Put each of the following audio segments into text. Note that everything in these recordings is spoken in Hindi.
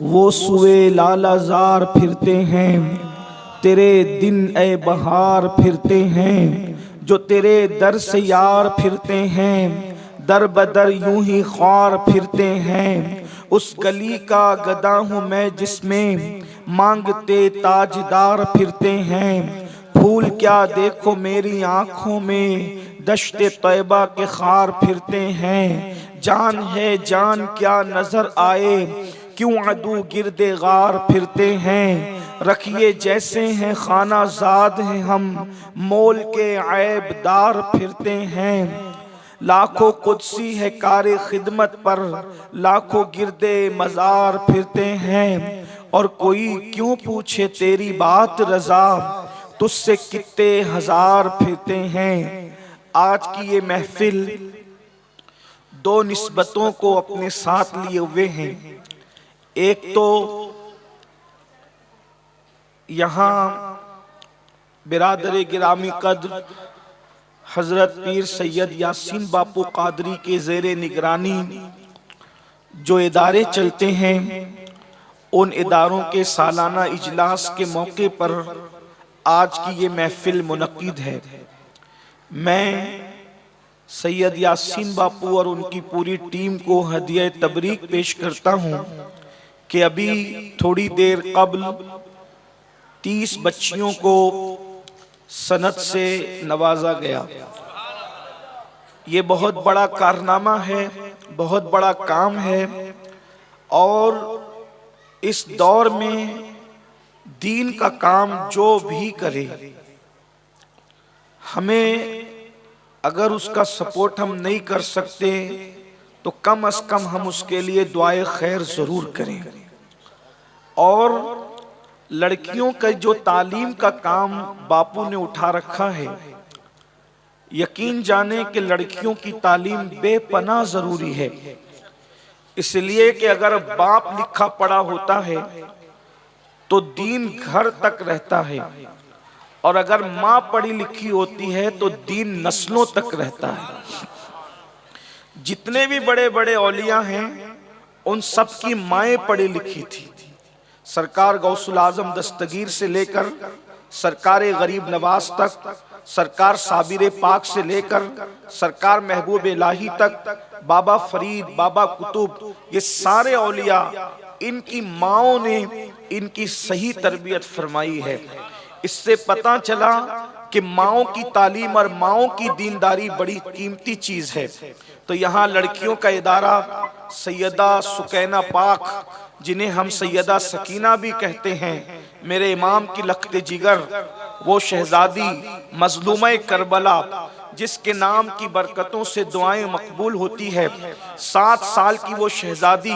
वो सुए लालाजार फिरते हैं, तेरे दिन ए बहार फिरते हैं। जो तेरे दर से यार फिरते हैं, दर बदर यूं ही ख्वार फिरते हैं। उस गली का गदा हूँ मैं जिसमें मांगते ताजदार फिरते हैं। फूल क्या देखो मेरी आंखों में, दश्ते तैबा के खार फिरते हैं। जान है जान क्या नजर आए, क्यों अदू गिरदे गार फिरते हैं। रखिए जैसे हैं खाना जाद हैं हम, मोल के ऐबदार फिरते हैं। लाखों कुदसी है कारे खिदमत पर, लाखों गिरदे मजार फिरते हैं। और कोई क्यों पूछे तेरी बात रजा, तुझसे कितने हजार फिरते हैं। आज की ये महफिल दो निस्बतों को अपने साथ लिए हुए हैं। एक तो यहाँ बिरादर गिरामी कद्र हजरत पीर सैयद यासीन बापू कादरी के ज़ेरे निगरानी जो इदारे चलते हैं, उन इदारों के सालाना इजलास के मौके पर आज की ये महफिल मुनक्किद है। मैं सैयद यासीन बापू और उनकी पूरी टीम को हदिया तबरीक पेश करता हूँ कि अभी थोड़ी देर कबल 30 बच्चियों को सनद से नवाजा गया। ये बहुत बड़ा कारनामा है, बहुत बड़ा काम है। और इस दौर में दीन का काम जो भी करे, हमें अगर उसका सपोर्ट हम नहीं कर सकते तो कम अज कम हम उसके लिए दुआए खैर जरूर करें। और लड़कियों का जो तालीम का काम बापू ने उठा रखा है, यकीन जाने कि लड़कियों की तालीम बेपनाह जरूरी है। इसलिए कि अगर बाप लिखा पढ़ा होता है तो दीन घर तक रहता है, और अगर माँ पढ़ी लिखी होती है तो दीन नस्लों तक रहता है। जितने भी बड़े बड़े औलिया हैं, उन सब की माएँ पढ़ी लिखी थी। सरकार गौसुल आजम दस्तगीर से लेकर सरकार गरीब नवाज तक, सरकार साबिर पाक से लेकर सरकार महबूब इलाही तक, बाबा फरीद, बाबा कुतुब, ये सारे औलिया, इनकी माओं ने इनकी सही तरबियत फरमाई है। इससे पता चला कि माओं की तालीम और माओं की दीनदारी बड़ी कीमती चीज है। तो यहाँ लड़कियों का इदारा सैयदा सुकैना पाक, जिन्हें हम सैयदा सकीना भी कहते हैं, मेरे इमाम की लख्त जिगर, वो शहजादी मजलूमा करबला जिसके नाम की बरकतों से दुआएं मकबूल होती है। 7 साल की वो शहजादी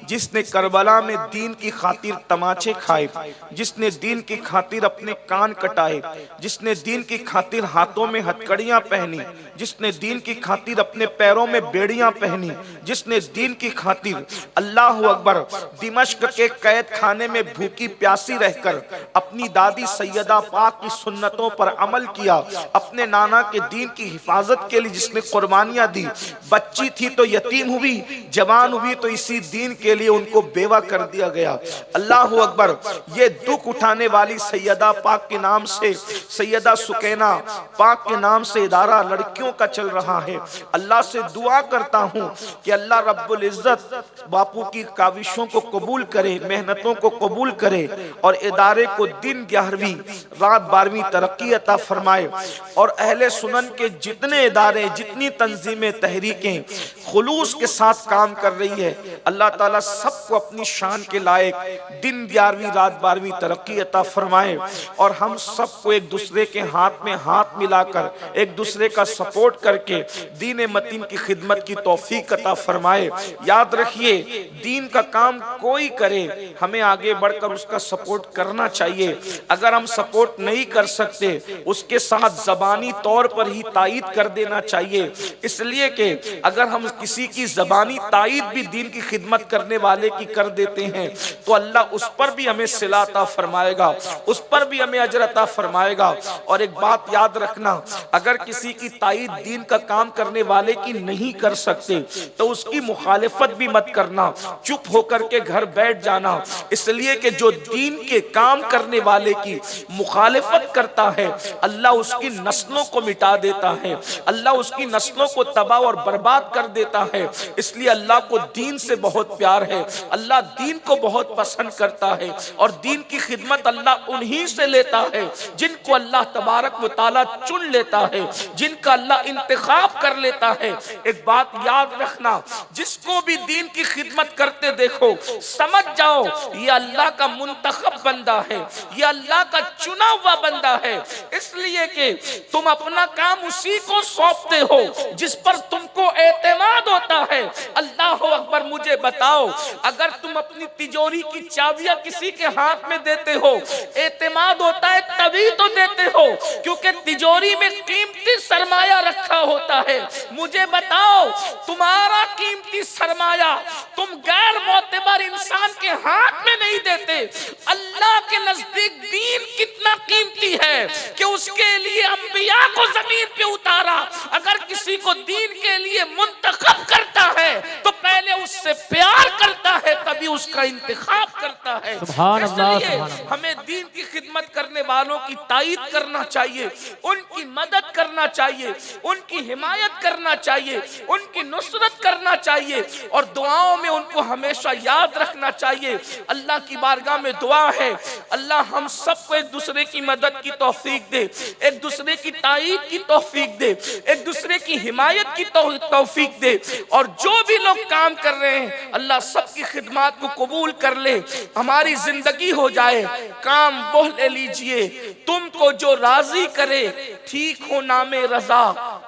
जिसने करबला में दीन की खातिर तमाचे खाए, जिसने दीन की खातिर अपने कान कटाए, जिसने दीन की खातिर हाथों में हथकड़ियां पहनी, जिसने दीन की खातिर अपने पैरों में बेड़ियां पहनी, जिसने दीन की खातिर अल्लाह अकबर दिमश्क के कैद खाने में भूखी प्यासी रहकर अपनी दादी सैयदा पाक की सुन्नतों पर अमल किया, अपने नाना के दीन की हिफाजत के लिए जिसने कुर्बानियां दी। बच्ची थी तो यतीम हुई, जवान हुई तो इसी दीन के लिए उनको बेवा कर दिया गया। अल्लाह अकबर। ये दुख उठाने वाली सैयदा पाक के नाम से, सैयदा सुकैना पाक के नाम से इदारा लड़कियों का चल रहा है। अल्लाह से दुआ करता हूं कि अल्लाह रब्बुल इज्जत बापू की काविशों को कबूल करे, मेहनतों को कबूल करे, और इदारे को दिन 11वीं रात 12वीं तरक्की अता फरमाए। और अहले सुनन के जितने इदारे, जितनी तंजीमें, तहरीकें खुलूस के साथ काम कर रही है, अल्लाह ताला सबको अपनी शान के लायक दिन 11वीं रात 12वीं तरक्की अता फरमाए। और हम सबको एक दूसरे के हाथ में हाथ मिलाकर एक दूसरे का सपोर्ट करके दीन मतीन की खिदमत की तौफीक अता फरमाए। याद रखिए, दीन का काम कोई करे, हमें आगे बढ़कर उसका सपोर्ट करना चाहिए। अगर हम सपोर्ट सपोर्ट नहीं कर सकते उसके साथ ज़बानी तौर पर ही तायीद कर देना चाहिए, इसलिए कि अगर हम किसी की ज़बानी तायीद भी दीन की खिदमत करने वाले की कर देते हैं तो अल्लाह उस पर भी हमें सिला अता फरमाएगा, उस पर भी हमें अजर अता फरमाएगा। और एक बात याद रखना, अगर किसी की तायीद दीन का काम करने वाले की नहीं कर सकते तो उसकी मुखालिफत भी मत करना, चुप होकर के घर बैठ जाना, इसलिए कि जो दीन के काम करने वाले की मुखालिफत करता है अल्लाह उसकी नस्लों को मिटा देता है, अल्लाह उसकी नस्लों को तबाह और बर्बाद कर देता है। इसलिए अल्लाह को दीन से बहुत प्यार है, अल्लाह दीन को बहुत पसंद करता है और दीन की खिदमत अल्लाह उन्हीं से लेता है जिनको अल्लाह तबारक व तआला चुन लेता है, जिनका अल्लाह इंतखाब कर लेता है। एक बात याद रखना, जिसको भी दीन की खिदमत करते देखो समझ जाओ ये अल्लाह का मुंतखब बंदा है, ये अल्लाह का चुना हुआ बंदा है, इसलिए कि तुम अपना काम उसी को सौंपते हो जिस पर तुमको एतमाद होता है। अल्लाह अकबर, मुझे बताओ, अगर तुम अपनी तिजोरी की चाबियां किसी के हाथ में देते हो, एतमाद होता है तभी तो देते हो क्योंकि तिजोरी में कीमती सरमाया रखा होता है। मुझे बताओ, तुम्हारा कीमती सरमाया तुम गैर मोतबर इंसान के हाथ में नहीं देते। अल्लाह के नजदीक दीन कितना कीमती है कि उसके लिए अंबिया को जमीन पे उतारा। अगर किसी को दीन के लिए मुंतखब करता है तो पहले उससे प्यार करता है, तभी उसका इंतखाब करता है। इसलिए हमें दीन की खिदमत करने वालों की तायीद करना चाहिए, उनकी मदद करना चाहिए, उनकी हिमायत करना चाहिए, उनकी नुसरत करना चाहिए और दुआओं में उनको हमेशा याद रखना चाहिए। अल्लाह की बारगाह में दुआ है, अल्लाह हम सबको एक दूसरे की मदद की तौफीक दे, एक दूसरे की तायीद की तौफीक दे, एक दूसरे की हिमायत की तौफीक दे और जो भी लोग काम कर रहे हैं अल्लाह सबकी खिदमत को कबूल कर ले, हमारी जिंदगी हो जाए। काम वो ले लीजिए तुमको जो राजी करे, ठीक हो नामे रजा,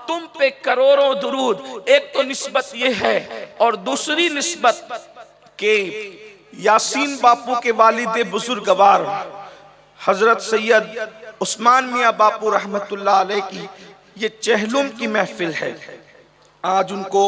तुम पे करोड़ों दुरूद। एक तो निस्बत ये है और दूसरी निस्बत के यासीन बापू के वालिद बुजुर्गवार हजरत सैयद उस्मान मियाँ बापू रहमतुल्लाह अलैह की ये चहलुम की महफिल है। आज उनको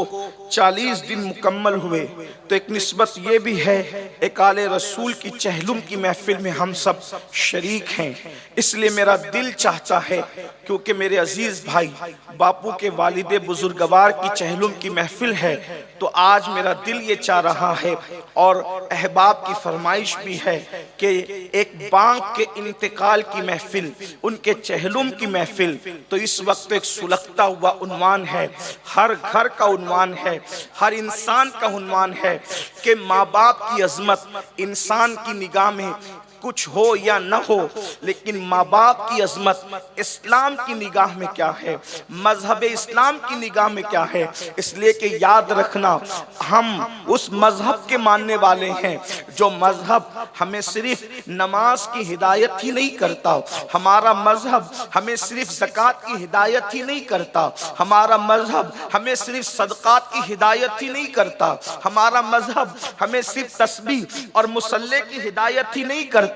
40 दिन मुकम्मल हुए, तो एक निस्बत ये भी है, एक आले रसूल की चहलुम की महफिल में हम सब शरीक हैं। इसलिए मेरा दिल चाहता है, क्योंकि मेरे अजीज भाई बापू के वालिद बुजुर्गवार की चहलुम की महफिल है, तो आज मेरा दिल ये चाह रहा है और अहबाब की फरमाइश भी है कि एक बांग के इंतकाल की महफिल, उनके चहलुम की महफिल, तो इस वक्त एक सुलगता हुआ उन्वान है, हर घर का उन्वान है, हर इंसान का उन्वान है कि माँ बाप की अजमत इंसान की निगाह में कुछ हो या न हो, लेकिन माँ बाप की अजमत इस्लाम की निगाह में क्या है, मजहब इस्लाम की निगाह में क्या है। इसलिए कि याद रखना, हम उस मजहब के मानने वाले हैं जो मजहब हमें सिर्फ नमाज की हिदायत ही नहीं करता, हमारा मजहब हमें सिर्फ ज़कात की हिदायत ही नहीं करता, हमारा मजहब हमें सिर्फ सदक़ात की हिदायत ही नहीं करता, हमारा मजहब हमें सिर्फ तस्बीह और मुसल्ले की हिदायत ही नहीं करता,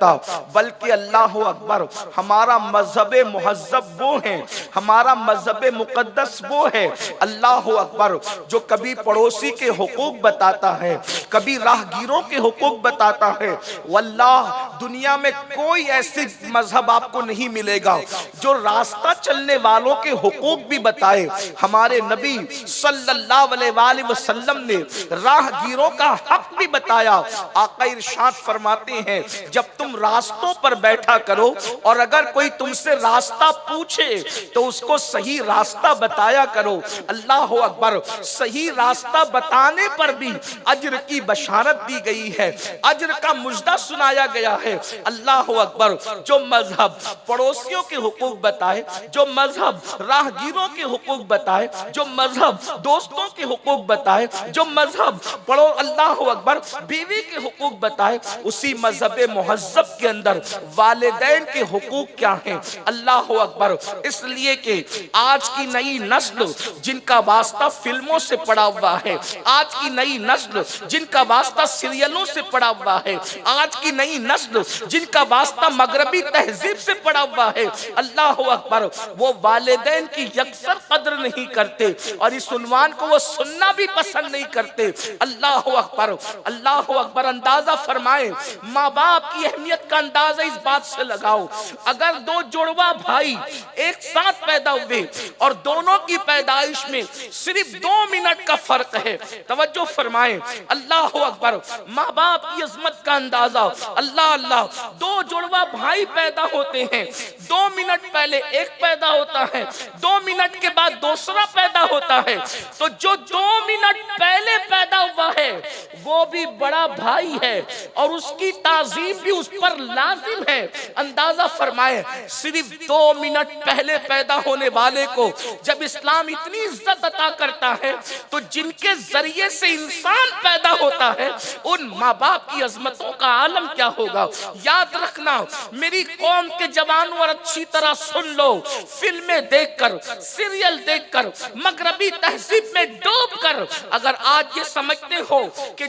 बल्कि अल्लाह अकबर, हमारा मजहब मुहज्जब वो है, हमारा मजहब मुकद्दस वो है। अल्लाह अकबर, जो कभी पड़ोसी के हुकूक बताता है, कभी राहगीरों के हुकूक बताता है। वल्लाह दुनिया में कोई ऐसी मजहब आपको नहीं मिलेगा जो रास्ता चलने वालों के हुकूक भी बताए। हमारे नबी सल्लल्लाहु अलैहि वसल्लम ने राहगीरों का हक भी बताया। आका इरशाद फरमाते हैं, जब तुम रास्तों पर बैठा करो और अगर कोई तुमसे रास्ता पूछे तो उसको सही रास्ता बताया करो। अल्लाह अकबर, सही रास्ता बताने पर भी अज्र की बशारत दी गई है, अज्र का मुजदा सुनाया गया है। अल्लाह अकबर, जो मजहब पड़ोसियों के हुकूक बताए, जो मजहब राहगीरों के हुकूक बताए, जो मजहब दोस्तों के हुकूक बताए, जो मजहब अल्लाह अकबर बीवी के हुकूक बताए, उसी मजहब मुहज्जब मजहब के अंदर वालिदैन के हुकूक क्या हैं। अल्लाह अकबर। इसलिए कि आज की नई नस्ल जिनका वास्ता फिल्मों से पड़ा हुआ है, आज की नई नस्ल जिनका वास्ता सीरियलों से पड़ा हुआ है, आज की नई नस्ल जिनका वास्ता मगरबी तहजीब से पड़ा हुआ है, अल्लाह अकबर, वो वालिदैन की यकसर कद्र नहीं करते और इस उन्वान को वो सुनना भी पसंद नहीं करते। अल्लाह अकबर, अल्लाह अकबर। अंदाजा फरमाए, माँ बाप की अहमियत का अंदाजा इस बात से लगाओ, अगर दो जुड़वा भाई एक साथ पैदा हुए और दोनों की पैदाइश में सिर्फ 2 मिनट का फर्क है, तवज्जो फरमाए, अल्लाह अकबर, माँ बाप की अजमत का अंदाजा। अल्लाह अल्लाह, 2 जुड़वा भाई पैदा होते हैं, 2 मिनट पहले एक पैदा होता है, 2 मिनट के बाद दूसरा पैदा होता है, तो जो 2 मिनट पहले पैदा हुआ है वो भी बड़ा भाई है और उसकी ताजीम भी उस पर लाजिम है। अंदाजा फरमाए, सिर्फ 2 मिनट पहले पैदा होने वाले को जब इस्लाम इतनी इज्जत अता करता है, तो जिनके जरिए से इंसान पैदा होता है उन माँ बाप की अजमतों का आलम क्या होगा। याद रखना मेरी कौम के जवानों, और अच्छी तरह सुन लो, फिल्में देखकर, सीरियल देखकर, मगरबी तहजीब में डूबकर अगर आज ये समझते हो कि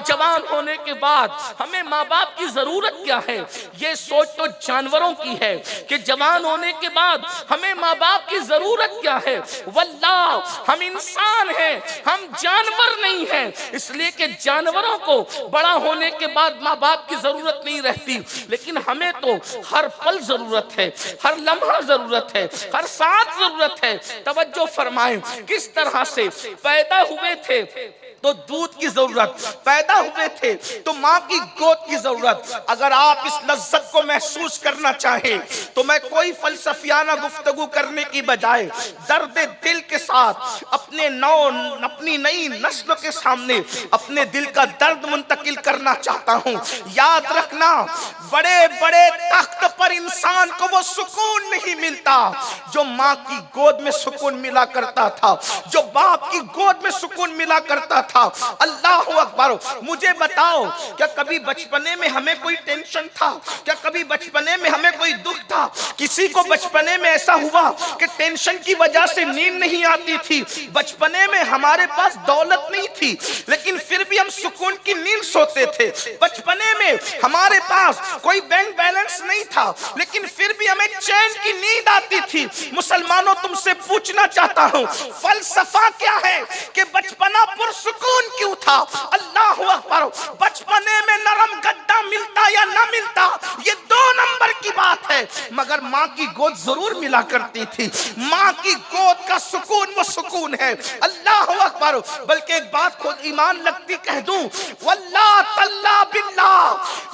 जवान होने के बाद हमें माँ बाप की जरूरत क्या है, ये सोच तो जानवरों की है कि जवान होने के बाद हमें माँ बाप की जरूरत क्या है। वल्लाह हम इंसान हैं, हम जानवर नहीं हैं, इसलिए कि जानवरों को बड़ा होने के बाद माँ बाप की जरूरत नहीं रहती, लेकिन हमें तो हर पल जरूरत है, हर लम्हा जरूरत है, हर साथ जरूरत है। तवज्जो फरमाएं, किस तरह से पैदा हुए थे तो दूध की जरूरत, पैदा हुए थे तो माँ की गोद की जरूरत। अगर आप इस लज्जत को महसूस करना चाहें तो मैं कोई फलसफियाना गुफ्तगू करने की बजाय दर्द दिल के साथ अपनी नई नस्ल के सामने अपने दिल का दर्द मुंतकिल करना चाहता हूँ। याद रखना, बड़े बड़े तख्त पर इंसान को वो सुकून नहीं मिलता जो माँ की गोद में सुकून मिला करता था, जो बाप की गोद में सुकून मिला करता था। अल्लाह अकबर। मुझे बताओ, क्या कभी बचपने में हमें कोई टेंशन था? क्या कभी बचपने में हमें कोई दुख था? किसी को बचपने में ऐसा हुआ कि टेंशन की वजह से नींद नहीं आती थी? बचपने में हमारे पास दौलत नहीं थी लेकिन फिर भी हम सुकून की नींद सोते थे। बचपने में हमारे पास कोई बैंक बैलेंस नहीं था लेकिन फिर भी हमें चैन की नींद आती थी। मुसलमानों, तुमसे पूछना चाहता हूँ, फलसफा क्या है कि बचपना पुरसुकून क्यों था? अल्लाह अकबर। बचपने में नरम गद्दा मिलता या ना मिलता ये 2 नंबर की बात है, मगर माँ की गोद जरूर मिला करती थी। माँ की गोद का सुकून वो सुकून है। अल्लाह अकबर। बल्कि एक बात खुद ईमान लगती कह दूं, वल्लाह तल्ला बिल्लाह,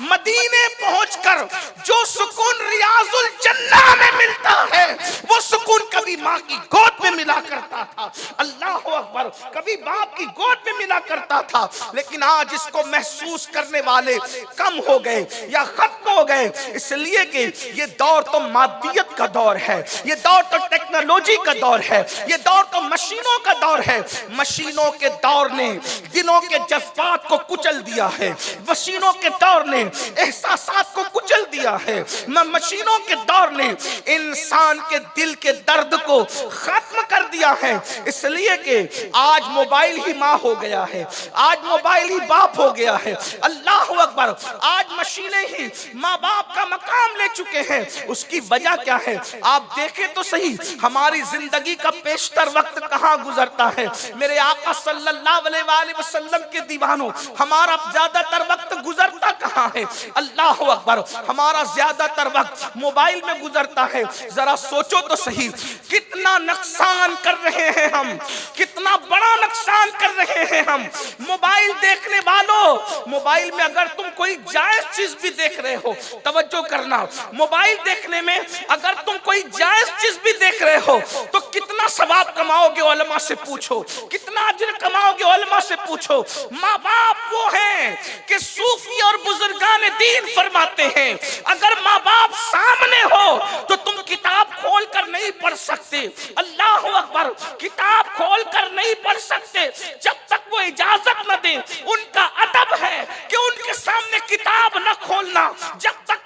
मदीने पहुंचकर जो सुकून रियाजुल जन्नह में मिलता है वो सुकून कभी माँ की गोद में मिला करता था। अल्लाह अकबर। कभी बाप की गोद में मिला करता था, लेकिन आज इसको महसूस करने वाले कम हो गए या खत्म हो गए, इसलिए कि ये दौर तो मादियत का दौर है, ये दौर तो टेक्नोलॉजी का दौर है, ये दौर तो मशीनों का दौर है। मशीनों के दौर ने दिलों के जज्बात को कुचल दिया है, मशीनों के दौर ने एहसासात को कुचल दिया है, मशीनों के दौर ने इंसान के दिल के दर्द को खत्म कर दिया है। इसलिए कि आज मोबाइल ही माँ हो गया है, आज मोबाइल ही बाप हो गया है। अल्लाह अकबर। आज मशीनें ही माँ बाप का मकाम ले चुके हैं। उसकी वजह क्या है? आप देखें तो सही, हमारी जिंदगी का पेशतर वक्त कहाँ गुजरता है। मेरे आका सल्लल्लाहु अलैहि वसल्लम के दीवानों, हमारा ज्यादातर वक्त गुजरता कहाँ है? अल्लाह अकबर। हमारा ज्यादातर वक्त मोबाइल में गुजरता है। जरा सोचो तो सही, कितना नुकसान कर रहे हैं हम, कितना बड़ा नुकसान कर रहे हैं हम। मोबाइल देखने वालों, मोबाइल में अगर तुम कोई जायज चीज भी देख रहे हो, तवज्जो करना, मोबाइल देखने में अगर तुम कोई जायज चीज भी देख रहे हो तो कितना सवाब कमाओगे? उलमा से पूछो, कितना अजर कमाओगे? उलमा से पूछो। माँ बाप वो हैं कि सूफी और बुजुर्गान दीन फरमाते हैं, अगर माँ बाप सामने हो तो तुम किताब खोल कर नहीं पढ़ सकते। अल्लाह अकबर। किताब खोल कर नहीं पढ़ सकते जब तक वो इजाजत न दे। उनका अदब है कि उनके सामने किताब न खोलना, जब तक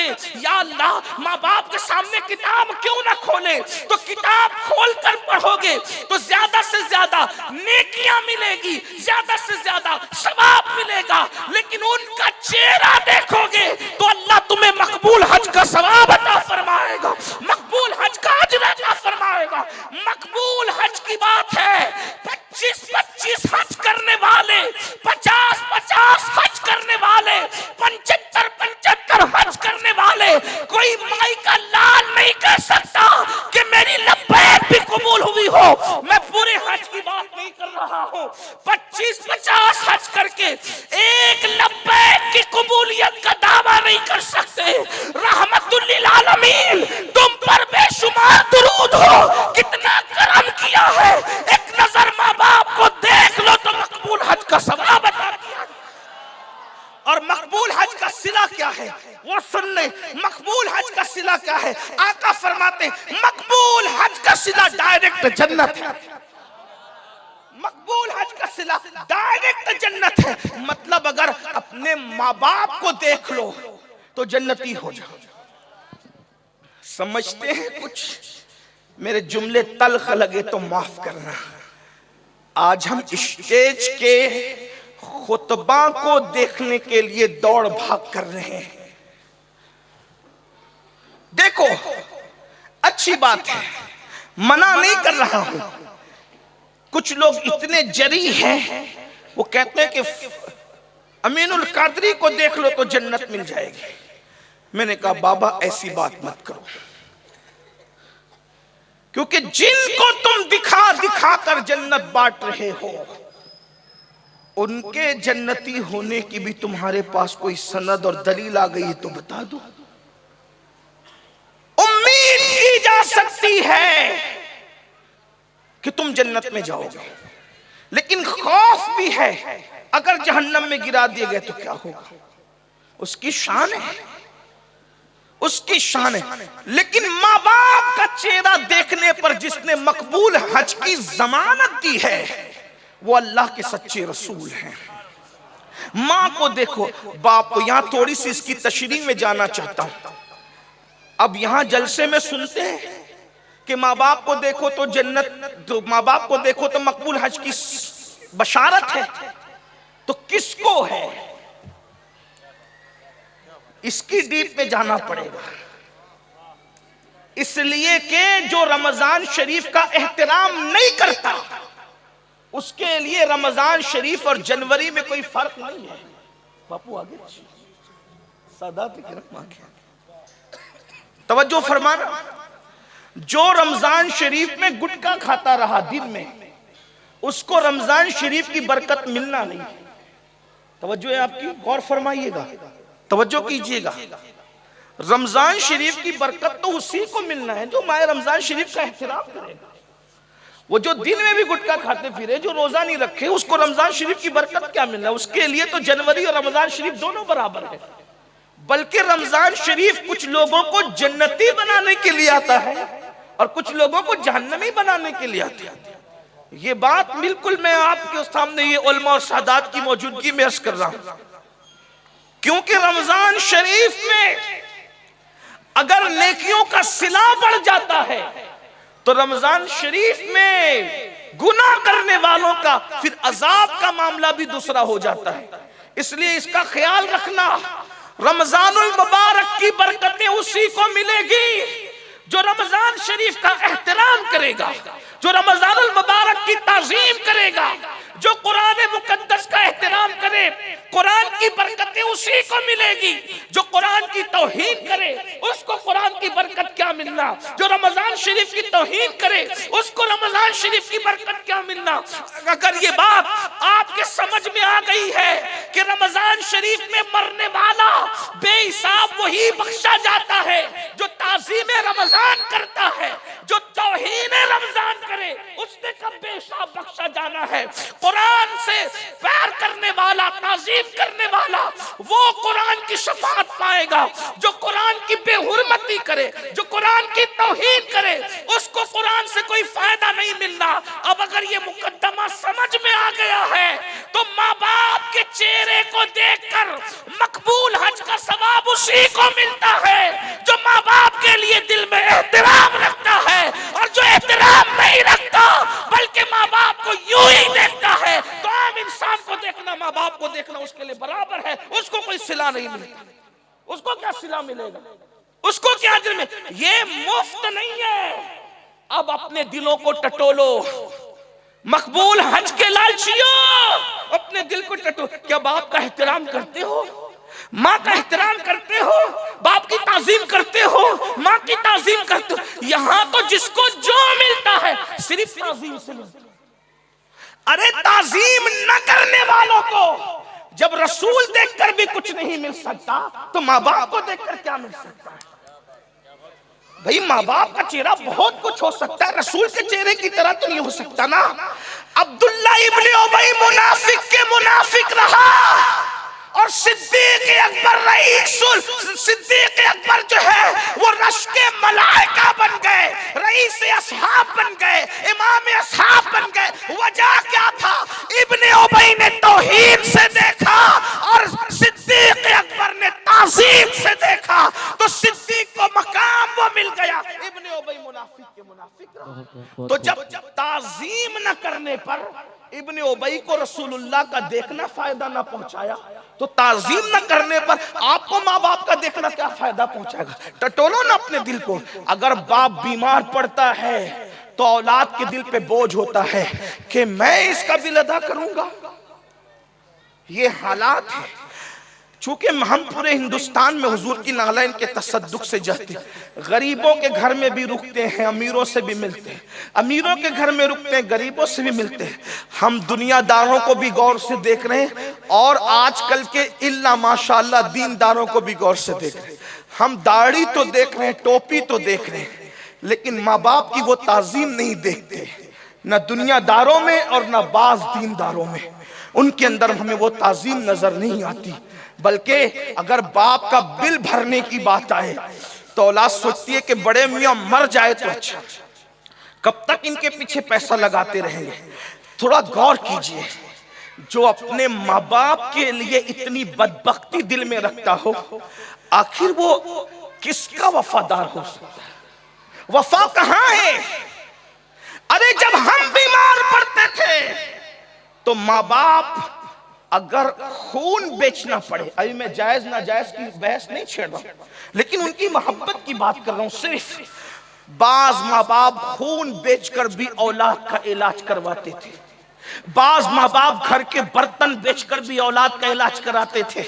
दे। या अल्लाह, माँ बाप के सामने किताब क्यों ना खोले, तो किताब खोल कर पढ़ोगे तो ज्यादा से ज्यादा नेकियां मिलेगी, ज्यादा से ज्यादा सवाब मिलेगा। लेकिन उनका चेहरा देखोगे तो अल्लाह तुम्हें मकबूल हज का सवाब अता फरमाएगा, मकबूल हज का अजर अता फरमाएगा। मकबूल हज की बात है, 25-25 हज करने वाले, 50-50 हज करने वाले, 75-75 हज करने वाले, कोई माई का लाल नहीं कह सकता कि मेरी लब्बैक भी कबूल हुई हो। मैं पूरे हज की बात नहीं कर रहा हूं, 25-50 हज करके एक लब्बैक की कबूलियत का दावा नहीं कर सकते। रहमतुल लिल आलमीन तुम पर बेशुमार दुरूद हो, कितना करम किया है। एक नजर माँ बाप को देख लो तो मकबूल हज का सवाब अता किया। और मकबूल हज का सिला क्या है वो सुन ले। मकबूल हज का सिला क्या है? आका फरमाते मकबूल हज का सिला डायरेक्ट जन्नत है। मकबूल हज का सिला डायरेक्ट जन्नत है। मतलब अगर अपने माँ बाप को देख लो तो जन्नती हो जाओ। समझते हैं कुछ? मेरे जुमले तल्ख लगे तो माफ करना। आज हम स्टेज के खुतबा को देखने के लिए दौड़ भाग कर रहे हैं। देखो, अच्छी बात है, मना नहीं कर रहा हूं। कुछ लोग इतने जरी हैं, वो कहते हैं कि अमीनुल कादरी को देख लो तो जन्नत मिल जाएगी। मैंने कहा बाबा ऐसी बात मत करो, क्योंकि जिनको तुम दिखा दिखा कर जन्नत बांट रहे हो, उनके जन्नती होने की भी तुम्हारे पास कोई सनद और दलील आ गई तो बता दो। उम्मीद की जा सकती है कि तुम जन्नत में जाओगे, लेकिन खौफ भी है अगर जहन्नम में गिरा दिए गए तो क्या होगा। उसकी शान है, उसकी शान है। लेकिन माँ बाप का चेहरा देखने पर जिसने मकबूल हज की जमानत दी है वो अल्लाह के सच्चे रसूल हैं। माँ को देखो, बाप को। यहां थोड़ी सी इसकी तशरीह में जाना चाहता हूं। अब यहां जलसे में सुनते हैं कि माँ बाप को देखो तो जन्नत, तो माँ बाप को देखो तो मकबूल हज की बशारत है। तो किसको है? इसकी डीप में जाना पड़ेगा। इसलिए कि जो रमजान शरीफ का एहतराम नहीं करता उसके लिए रमजान शरीफ और जनवरी में कोई फर्क नहीं है। बापू आगे, सादात किरम आगे, तवज्जो फरमाना। जो रमजान शरीफ में गुटखा खाता रहा दिन में, उसको रमजान शरीफ की बरकत मिलना नहीं। तवज्जो है आपकी, गौर फरमाइएगा, तवज्जो कीजिएगा। रमजान शरीफ की बरकत तो उसी को मिलना है जो माह रमजान शरीफ का एहतराम करेगा। वो जो दिन में भी गुटखा खाते फिरे, जो रोजा नहीं रखे, उसको रमजान शरीफ की बरकत क्या मिलना है? उसके लिए तो जनवरी और रमजान शरीफ दोनों बराबर है। बल्कि रमजान शरीफ कुछ लोगों को जन्नती बनाने के लिए आता है और कुछ लोगों को जहन्नमी बनाने के लिए आता है। ये बात बिल्कुल मैं आपके सामने ये उलमा और सादात की मौजूदगी में अर्ज कर रहा हूं, क्योंकि रमजान शरीफ में अगर नेकियों का सिला बढ़ जाता है तो रमजान शरीफ में गुनाह करने वालों का फिर अजाब का मामला भी दूसरा हो जाता है। इसलिए इसका ख्याल रखना। रमजानुल मुबारक की बरकतें उसी को मिलेगी जो रमजान शरीफ का एहतराम करेगा, जो रमजानुल मुबारक की ताजीम करेगा, जो कुरान मुकद्दस का एहतराम करे। कुरान की बरकतें उसी को मिलेगी जो कुरान की तौहीन करे, उसको कुरान की बरकत क्या मिलना। जो रमजान शरीफ की तौहीन करे उसको रमजान शरीफ की बरकत क्या मिलना। अगर ये बात आपके समझ में आ गई है कि रमजान शरीफ में मरने वाला बेहिसाब वही बख्शा जाता है जो ताज़ीम रमजान करता है, जो तौहीन रमजान करे उसने कब बेहिसाब बख्शा जाना है। कुरान से प्यार करने वाला, ताज़ीम करने वाला, वो कुरान की शफाअत पाएगा। जो कुरान की बेहुरमती करे, जो कुरान की तौहीन करे, उसको कुरान से कोई फायदा नहीं मिलना। अब अगर ये मुकद्दमा समझ में आ गया है तो माँ बाप के चेहरे को देखकर मकबूल हज का सवाब उसी को मिलता है जो माँ बाप के लिए दिल में एहतराम रखता है, और जो एहतराम नहीं रखता बल्कि माँ बाप को यूं ही देखता है, तो आम इंसान को देखना माँ बाप को देखना उसके लिए बराबर है, उसको कोई सिला नहीं मिलता। उसको क्या सिला मिलेगा, उसको क्या अजर में, ये मुफ्त नहीं है। अब अपने दिलों को टटोलो, मकबूल हज के लालचियों, अपने दिल को टटोलो। क्या बाप का एहतराम करते हो, माँ का एहतराम करते हो, बाप की ताजीम करते हो, माँ की ताजीम करते हो? यहां तो जिसको जो मिलता है सिर्फ ताजीम से मिलता है। अरे ताजीम न करने वालों को जब रसूल देखकर भी कुछ नहीं मिल सकता, तो माँ बाप को देखकर क्या मिल सकता है? भाई माँ बाप का चेहरा बहुत कुछ हो सकता है, रसूल के चेहरे की तरह तो नहीं हो सकता ना। अब्दुल्ला इब्ने उबई मुनाफिक के मुनाफिक रहा, और सिद्दीक अकबर रईसुल, सिद्दीक अकबर जो है वो रश के मलाइका बन गए, रईस असहाब बन गए, इमाम असहाब बन गए। वजह क्या था? इब्ने उबई ने तौहीद से देखा और सिद्दीक अकबर ने ताज़ीम से देखा, तो सिद्दीक को मकाम वो मिल गया, इब्ने उबई मुनाफिक के मुनाफिक रहा। तो जब ताज़ीम न करने पर इब्ने उबई को रसूलुल्लाह का देखना फायदा ना पहुंचाया, तो ताज़ीम न करने पर आपको माँ बाप का देखना क्या फायदा पहुंचाएगा? टटोलो ना अपने दिल को। अगर बाप बीमार पड़ता है तो औलाद के दिल पे बोझ होता है कि मैं इसका बिल अदा करूंगा। ये हालात है। चूंकि हम पूरे हिंदुस्तान में हुजूर की नालैन के तसद्दुक से जाते, गरीबों के घर में भी रुकते हैं, अमीरों से भी मिलते हैं, अमीरों के घर में रुकते हैं, गरीबों से भी मिलते हैं। हम दुनियादारों को भी गौर से देख रहे हैं, और आजकल के इल्ला माशाअल्लाह दीनदारों को भी गौर से देख रहे हैं। हम दाढ़ी तो देख रहे हैं, टोपी तो देख रहे हैं, लेकिन माँ बाप की वो ताजीम नहीं देखते, न दुनियादारों में और न बाज दीनदारों में। उनके अंदर हमें वो ताजीम नजर नहीं आती। बल्कि अगर बाप का बिल भरने की बात आए तो औलाद सोचती है कि बड़े मियां मर जाए तो अच्छा, कब तक इनके पीछे पैसा लगाते रहेंगे। थोड़ा गौर कीजिए, जो अपने माँ बाप के लिए इतनी बदबख्ती दिल में रखता हो, आखिर वो किसका वफादार हो सकता है? वफा कहां है? अरे जब हम बीमार पड़ते थे तो माँ बाप अगर खून बेचना पड़े, अभी मैं जायज ना जायज की बहस नहीं छेड़ रहा, लेकिन उनकी मोहब्बत की बात कर रहा हूं। सिर्फ बाज माँ बाप खून बेचकर भी औलाद का इलाज करवाते थे, बाज माँ बाप घर के बर्तन बेचकर भी औलाद का इलाज कराते थे,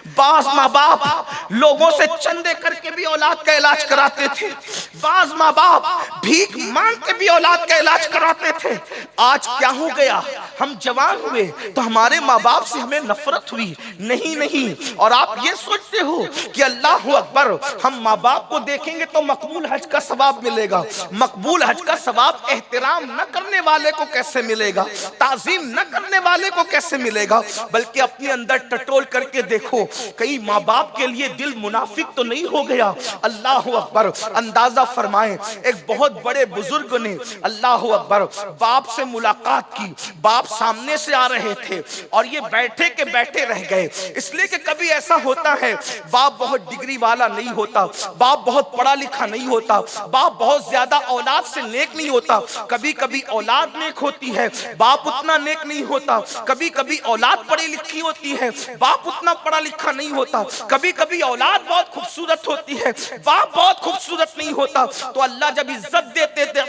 बाज माँ बाप लोगों से चंदे करके भी औलाद का इलाज कराते थे, बाज माँ बाप भीख मांग के भी औलाद का इलाज कराते थे। आज क्या हो गया? हम जवान हुए तो हमारे माँ बाप से हमें नफरत हुई? नहीं नहीं। और आप ये सोचते हो कि अल्लाह अकबर, हम माँ बाप को देखेंगे तो मकबूल हज का सवाब मिलेगा। मकबूल हज का सवाब एहतराम न करने वाले को कैसे मिलेगा, ताजीम न करने वाले को कैसे मिलेगा? बल्कि अपने अंदर टटोल करके देखो, कई माँ बाप के लिए दिल मुनाफिक तो नहीं हो गया? अल्लाह अकबर। अंदाजा फरमाएं, एक बहुत बड़े बुजुर्ग ने अल्लाह अकबर बाप से मुलाकात की, बाप सामने से आ रहे थे और ये बैठे के बैठे रह गए। इसलिए कि कभी ऐसा होता है, बाप बहुत डिग्री वाला नहीं होता, बाप बहुत पढ़ा लिखा नहीं होता, बाप बहुत ज्यादा औलाद से नेक नहीं होता। कभी कभी औलाद नेक होती है, बाप उतना नेक नहीं होता। कभी कभी औलाद पढ़ी लिखी होती है, बाप उतना पढ़ा लिखा नहीं होता। कभी कभी औलाद बहुत खूबसूरत होती है, बाप बहुत खूबसूरत नहीं होता। तो अल्लाह जब इज्जत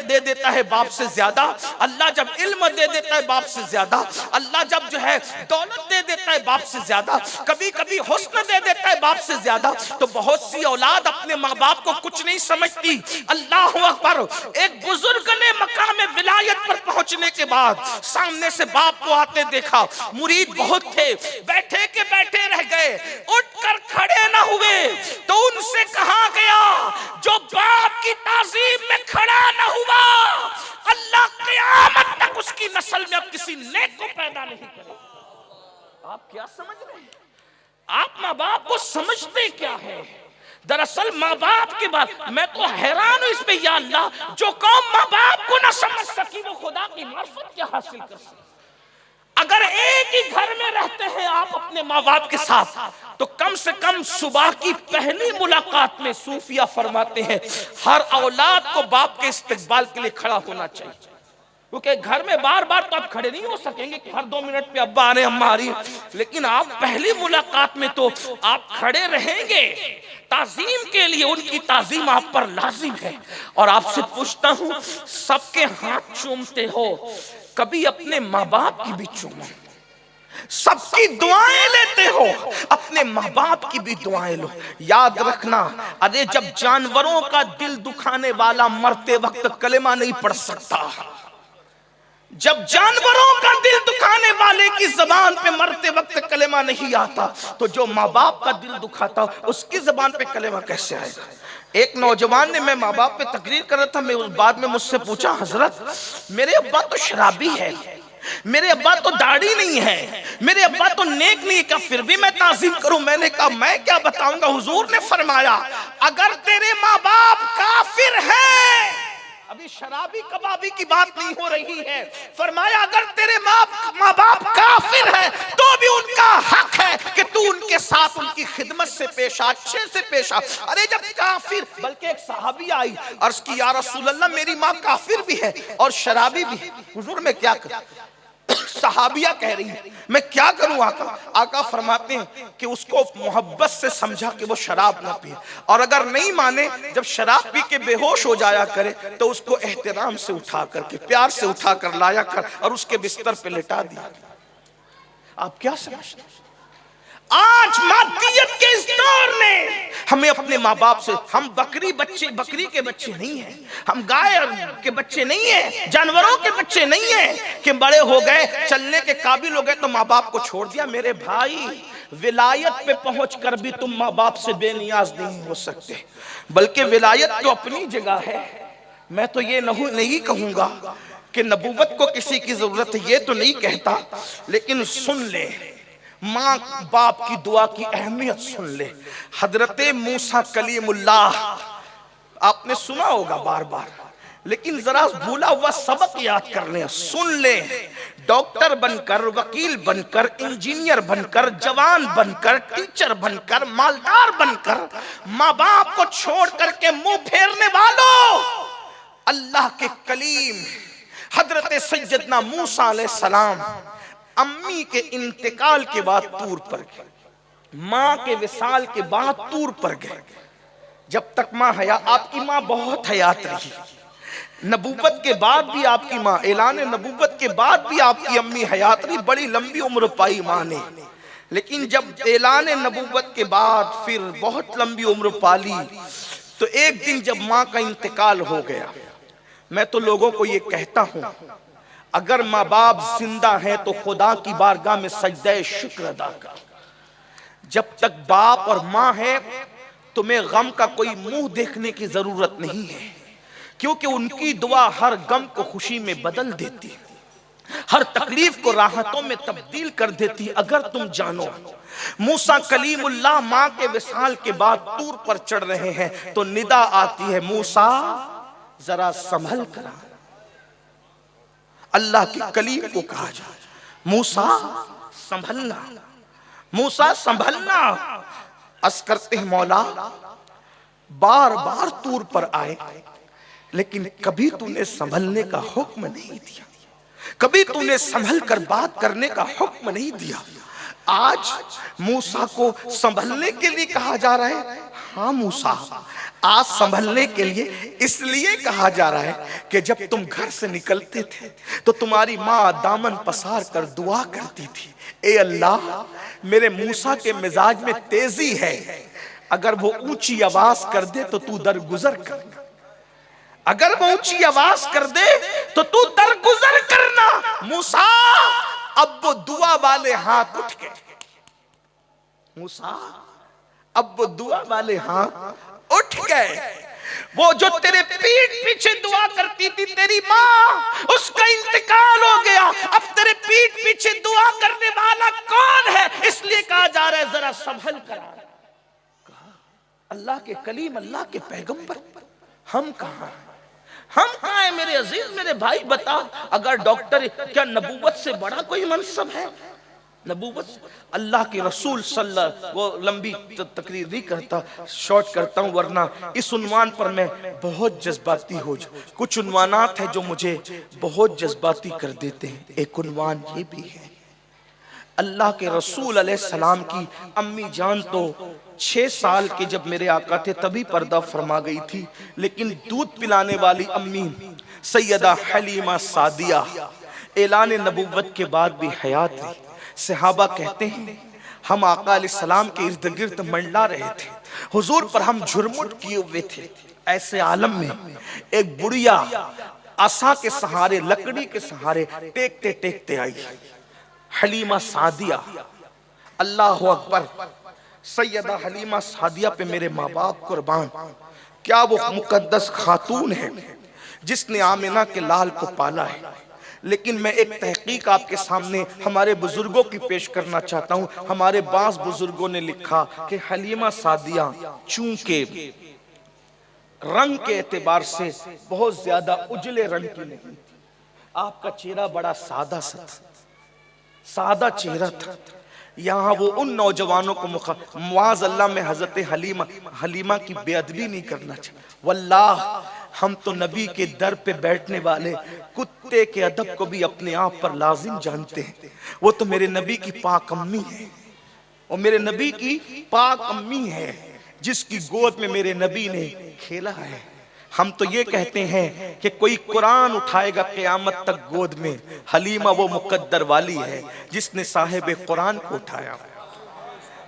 दे देता है बाप से ज्यादा, अल्लाह जब इल्म दे देता है बाप से ज्यादा, अल्लाह जब जो है दौलत दे देता है बाप से ज्यादा, कभी कभी हुस्न दे देता है बाप से ज्यादा, तो बहुत सी औलाद अपने माँ बाप को कुछ नहीं समझती। अल्लाह अकबर। एक बुजुर्ग ने मकाम विलायत पर पहुंचने के बाद सामने से बाप को आते देखा, मुरीद बहुत थे, बैठे के बैठे रह गए, उठकर खड़े ना हुए। तो उनसे कहा गया, जो बाप की ताजीम में खड़ा ना हुआ, अल्लाह क़यामत तक उसकी नस्ल में अब किसी नेक को पैदा नहीं करेगा। आप क्या समझ रहे हैं? आप माँ बाप को समझते क्या है? दरअसल माँ बाप के बाद मैं तो हैरान हूं इस पे, या अल्लाह, जो कौम माँ बाप को ना समझ सकी वो खुदा की मार्फत क्या हासिल कर सकी? अगर एक ही घर में रहते हैं आप अपने माँ बाप के साथ, तो कम से कम सुबह की पहली मुलाकात में सूफिया फरमाते हैं हर औलाद को बाप के इस्तकबाल के लिए खड़ा होना चाहिए। क्योंकि घर में बार बार तो आप खड़े नहीं हो सकेंगे कि हर 2 मिनट पे अब्बा आ रहे अम्मा आ रही है, लेकिन आप पहली मुलाकात में तो आप खड़े रहेंगे ताजीम के लिए, उनकी ताजीम आप पर लाजिम है। और आपसे पूछता हूं, सबके हाथ चूमते हो, कभी अपने माँ बाप की भी चूमो। सबकी दुआएं लेते हो, अपने माँ बाप की भी दुआएं लो। याद रखना, अरे जब जानवरों का दिल दुखाने वाला मरते वक्त कलेमा नहीं पढ़ सकता, जब जानवरों का दिल दुखाने वाले की जबान पे मरते वक्त कलेमा नहीं आता, तो जो माँ बाप का दिल दुखाता उसकी जबान पे कलेमा कैसे आएगा। एक नौजवान ने, मैं माँ बाप पे तकरीर कर रहा था, मैं उस बाद में मुझसे पूछा, हजरत मेरे अब्बा तो शराबी है, मेरे अब्बा तो दाढ़ी नहीं है, मेरे अब्बा तो नेक नहीं है, क्या फिर भी मैं ताजीम करूं? मैंने कहा मैं क्या बताऊंगा। हुजूर ने फरमाया, अगर तेरे माँ बाप काफिर हैं, अभी शराबी कबाबी की बात नहीं हो रही है, फरमाया अगर तेरे माँ बाप काफिर हैं तो भी उनका हक है कि तू उनके साथ उनकी खिदमत से पेश आ, अच्छे से पेश आ। अरे जब काफिर, बल्कि एक सहाबी आई, अर्ज की या रसूल अल्लाह मेरी माँ काफिर भी है और शराबी भी है, हुजूर मैं क्या करूं? सहाबिया कह रही है मैं क्या करूं आका? आका फरमाते हैं कि उसको मोहब्बत से समझा कि वो शराब ना पिए, और अगर नहीं माने, जब शराब पी के बेहोश हो जाया करे तो उसको एहतराम से उठा करके, प्यार से उठा कर लाया कर और उसके बिस्तर पे लेटा दिया। आप क्या समझते हैं? आज मादियत के इस दौर में हमें अपने माँ बाप से, हम बकरी के बच्चे नहीं हैं, हम गाय के बच्चे नहीं हैं, जानवरों के बच्चे नहीं हैं कि बड़े हो गए चलने के काबिल हो गए तो माँ बाप को छोड़ दिया। मेरे भाई, विलायत पे पहुंचकर भी तुम माँ बाप से बेनियाज नहीं हो सकते, बल्कि विलायत तो अपनी जगह है। मैं तो ये नहीं कहूंगा कि नबूवत को किसी की जरूरत है, ये तो नहीं कहता, लेकिन सुन ले, माँ बाप की दुआ की अहमियत सुन ले। हजरत मूसा कलीमुल्लाह आपने सुना होगा बार बार, लेकिन जरा भूला हुआ सबक याद कर ले, सुन ले। डॉक्टर बनकर, वकील बनकर, इंजीनियर बनकर, जवान बनकर, टीचर बनकर, मालदार बनकर, माँ बाप को छोड़ करके मुंह फेरने वालों, अल्लाह के कलीम हजरत सैयदना मूसा अलैहिस्सलाम अम्मी के इंतकाल के बाद तूर पर गए, माँ के विसाल के बाद तूर पर गए। जब तक माँ हया, आपकी माँ बहुत हयात रही, नबूवत के बाद भी आपकी माँ, ऐलान नबूवत के बाद भी आपकी अम्मी हयात रही, बड़ी लंबी उम्र पाई माँ ने। लेकिन जब ऐलान नबूवत के बाद फिर बहुत लंबी उम्र पाली, तो एक दिन जब माँ का इंतकाल हो गया, मैं तो लोगों को ये कहता हूं, अगर माँ बाप जिंदा हैं तो खुदा की बारगाह में सजदे शुक्र अदा कर। जब तक बाप और माँ है तुम्हें गम का कोई मुंह देखने की जरूरत नहीं है, क्योंकि उनकी दुआ हर गम को खुशी में बदल देती है, हर तकलीफ को राहतों में तब्दील कर देती। अगर तुम जानो, मूसा कलीमुल्लाह माँ के विसाल के बाद तूर पर चढ़ रहे हैं तो निदा आती है, मूसा जरा संभल कर। अल्लाह के कलीम को कहा जाए, मूसा संभलना, मूसा संभलना। अर्ज करते हैं, मौला बार बार तूर पर आए, लेकिन कभी तूने संभलने का हुक्म नहीं दिया, कभी तूने संभल कर बात करने का हुक्म नहीं दिया। आज मूसा को संभलने के लिए कहा जा रहा है। हाँ मूसा, आज संभलने के लिए इसलिए कहा जा रहा है कि जब तुम घर से निकलते थे तो तुम्हारी माँ दामन पसार कर दुआ करती थी, ए अल्लाह मेरे मूसा के मिजाज में तेजी है, अगर वो ऊंची आवाज कर दे तो तू दरगुजर करना, अगर वो ऊंची आवाज कर दे तो तू दरगुजर करना। मूसा, अब वो दुआ वाले हाथ उठ गए, मूसा अब वो दुआ वाले हाथ उठ गए। वो जो तेरे पीठ पीछे दुआ करती थी तेरी माँ, उसका इंतकाल हो गया, अब तेरे पीठ पीछे दुआ करने वाला कौन है? इसलिए कहा जा रहा है जरा संभल कर। अल्लाह के कलीम, अल्लाह के पैगंबर, हम कहां? हम कहाँ हैं मेरे अजीज मेरे भाई? बता, अगर डॉक्टर, क्या नबूवत से बड़ा कोई मनसब है? नबूवत, अल्लाह के रसूल सल्लल्लाहु, वो लंबी तकरीर नहीं करता, शॉर्ट करता हूँ, वरना इस उन्वान पर मैं बहुत जज्बाती हो जाऊँ। कुछ उन्वानात हैं जो मुझे बहुत जज्बाती कर देते हैं। एक उन्वान ये भी है, अल्लाह के रसूल अलैहिस्सलाम की अम्मी जान तो 6 साल के जब मेरे आका थे तभी पर्दा फरमा गई थी, लेकिन दूध पिलाने वाली अम्मी सैयदा हलीमा सादिया ऐलान नबुव्वत के बाद भी हयात रही। सहाबा कहते हैं हम आका अलैहिस्सलाम के इर्द गिर्द मंडला रहे थे, हुजूर पर हम झुरमुट किए हुए थे। ऐसे आलम में एक बुढ़िया आसा के सहारे, लकड़ी के सहारे टेकते टेकते आई, हलीमा सादिया। अल्लाह अकबर, सैयदा हलीमा सादिया पे मेरे माँ बाप कुर्बान। क्या वो मुकद्दस खातून है जिसने आमिना के लाल को पाला है। लेकिन मैं एक तहकीक आपके सामने हमारे बुजुर्गों की पेश करना चाहता हूँ। हमारे बास बुजुर्गों ने लिखा कि हलीमा सादिया चूंकि रंग के एतबार से बहुत ज्यादा उजले रंग की नहीं थी, आपका चेहरा बड़ा सादा सा था, सादा चेहरा था। यहाँ वो उन नौजवानों को मुआज़ अल्लाह में हजरत हलीमा की बेअदबी नहीं करना चाहिए। वल्लाह हम तो नबी के दर पे बैठने वाले कुत्ते के अदब को भी अपने आप पर लाजिम जानते हैं। वो तो मेरे नबी की पाक अम्मी है, वो मेरे नबी की पाक अम्मी है जिसकी गोद में मेरे नबी ने खेला है। हम तो ये कहते हैं कि कोई कुरान उठाएगा क़यामत तक गोद में, हलीमा वो मुकद्दर वाली है जिसने साहिब कुरान को उठाया।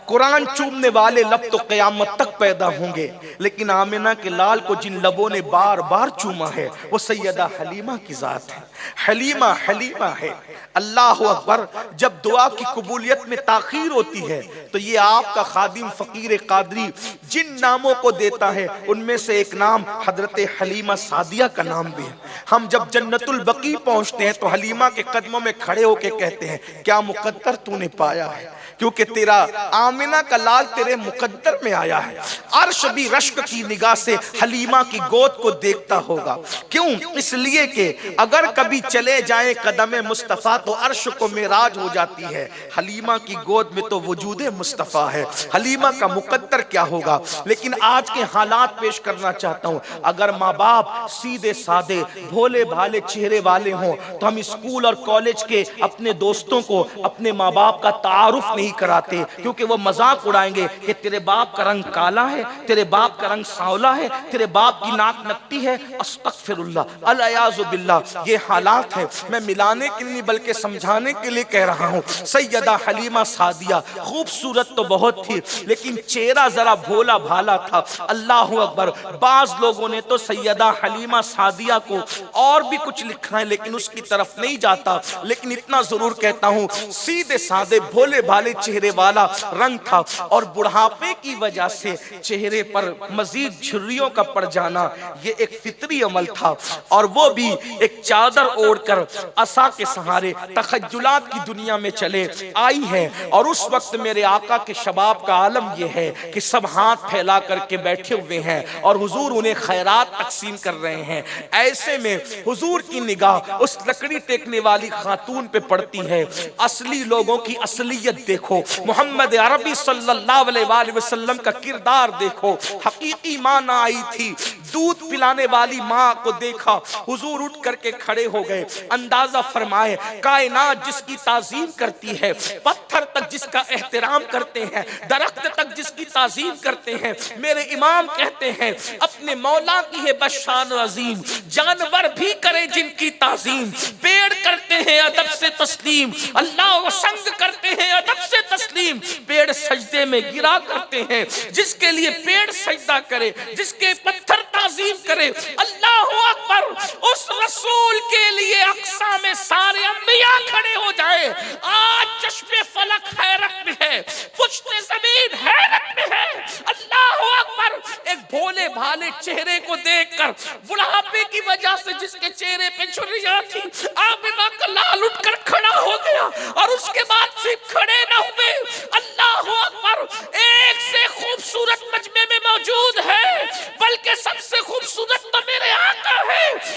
कुरान चूमने वाले लब तो क़यामत तक पैदा होंगे, लेकिन आमिना के लाल को जिन लबों ने बार बार चूमा है वो सैयदा हलीमा की जात है। हलीमा हलीमा है। अल्लाह अकबर। जब दुआ की कबूलियत में ताखीर होती है तो ये आपका खादिम फकीर कादरी जिन नामों को देता है उनमें से एक नाम हजरत हलीमा सादिया का नाम भी है। हम जब जन्नतुल बकी पहुंचते हैं तो हलीमा के कदमों में खड़े होकर कहते हैं क्या मुकद्दर तूने पाया है, क्योंकि तेरा आमिना का लाल तेरे मुकद्दर में आया है। अर्श भी रश्क की निगाह से हलीमा की गोद को देखता होगा। क्यों? इसलिए कि अगर कभी चले जाए कदमे मुस्तफ़ा तो अर्श को मेराज हो जाती है। हलीमा की गोद में तो वजूदे मुस्तफ़ा है, हलीमा का मुकद्दर क्या होगा। लेकिन आज के हालात पेश करना चाहता हूँ। अगर माँ बाप सीधे सादे भोले भाले चेहरे वाले हों तो हम स्कूल और कॉलेज के अपने दोस्तों को अपने माँ बाप का तारुफ नहीं कराते, क्योंकि वो मजाक उड़ाएंगे कि तेरे बाप का रंग काला है, तेरे बाप का रंग सांवला है, तेरे बाप की नाक नकटी है। अस्तगफिरुल्लाह अल-अयाज़ु बिल्लाह। ये हालात है। मैं मिलाने के लिए नहीं बल्कि समझाने के लिए कह रहा हूँ। सैयदा हलीमा सादिया खूबसूरत तो बहुत थी, लेकिन चेहरा जरा भोला भाला था। अल्लाह अकबर। बाज लोगों ने तो सैयदा हलीमा सादिया को और भी कुछ लिखा है, लेकिन उसकी तरफ नहीं जाता। लेकिन इतना जरूर कहता हूँ, सीधे साधे भोले भाले चेहरे वाला रंग था, और बुढ़ापे की वजह से चेहरे पर मजीद झुर्रियों का पड़ जाना ये एक फितरी अमल था। और वो भी एक चादर ओढ़कर असा के सहारे तखज्जुलात की दुनिया में चले आई है। और उस वक्त मेरे आका के शबाब का आलम यह है कि सब हाथ फैला करके बैठे हुए हैं और हुजूर उन्हें खैरात तकसीम कर रहे हैं। ऐसे में हुजूर की निगाह उस लकड़ी टेकने वाली खातून पे पड़ती है। असली लोगों की असलियत देखो, मोहम्मद अरबी सल्लल्लाहु अलैहि वसल्लम का किरदार देखो। हकीकी माँ ना आई थी, दूध पिलाने वाली माँ को देखा, हुजूर उठ करके खड़े हो गए। अंदाजा फरमाए, कायनात जिसकी ताजीम करती है, पत्थर तक जिसका एहतराम करते हैं, दरख्त तक जिसकी ताजीम करते हैं, मेरे इमाम कहते हैं अपने मौला की है बशान अजीम। जानवर भी करे जिनकी ताजीम, पेड़ करते हैं अदब से तस्लीम, अल्लाह संग करते हैं अदब से तस्लीम। पेड़ सजदे में गिरा करते हैं, जिसके लिए पेड़ सजदा करे, जिसके पत्थर ताजीम करे। अल्लाह अकबर। उस रसूल के लिए अक्सा में सारे अंबिया खड़े हो जाए। आज चश्मे फलक हैरत में है, पुश्ते जमीन हैरत में है। अल्लाह अकबर। एक भोले भाले चेहरे को देखकर बुढ़ापे की वजह से जिसके चेहरे पे झुर्रियां थी, आमिना का लाल उठकर खड़ा हो गया और उसके बाद सिर्फ खड़े न हुए। अल्लाह अकबर। एक से खूबसूरत मजमे में मौजूद है, बल्कि सबसे खूबसूरत तो मेरे आका है।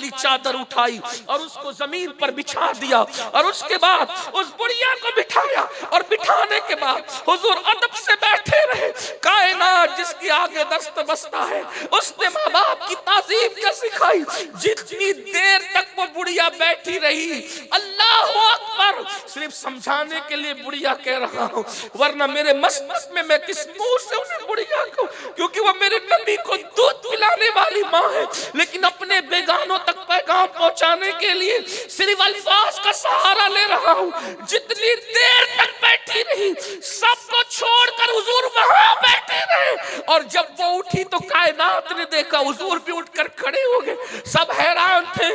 वाली चादर उठाई और उसको जमीन पर बिछा दिया और उसके बाद उस बुढ़िया को बिठाया और बिठाने के बाद हुजूर अदब से बैठे रहे। कायनात जिसके आगे दस्त बसता है उसने माँ बाप की ताजीम क्या सिखाई। जितनी देर तक वो बुढ़िया बैठी रही, अल्लाह अकबर, सिर्फ समझाने के लिए बुढ़िया कह रहा हूँ, वरना मेरे मस्तक में मैं किस मुंह से उन्हें बुढ़िया कहूं, क्योंकि वो मेरे नबी को दूध पिलाने वाली माँ है। लेकिन अपने बेगानों तक पैगाम पहुंचाने के लिए सिर्फ अल्फाज का सहारा ले रहा हूँ। जितनी देर तक बैठी रही, सबको छोड़कर हुजूर वहां बैठे रहे और जब वो उठी तो कायनात ने देखा, हुजूर भी उठकर खड़े हो गए। सब हैरान थे।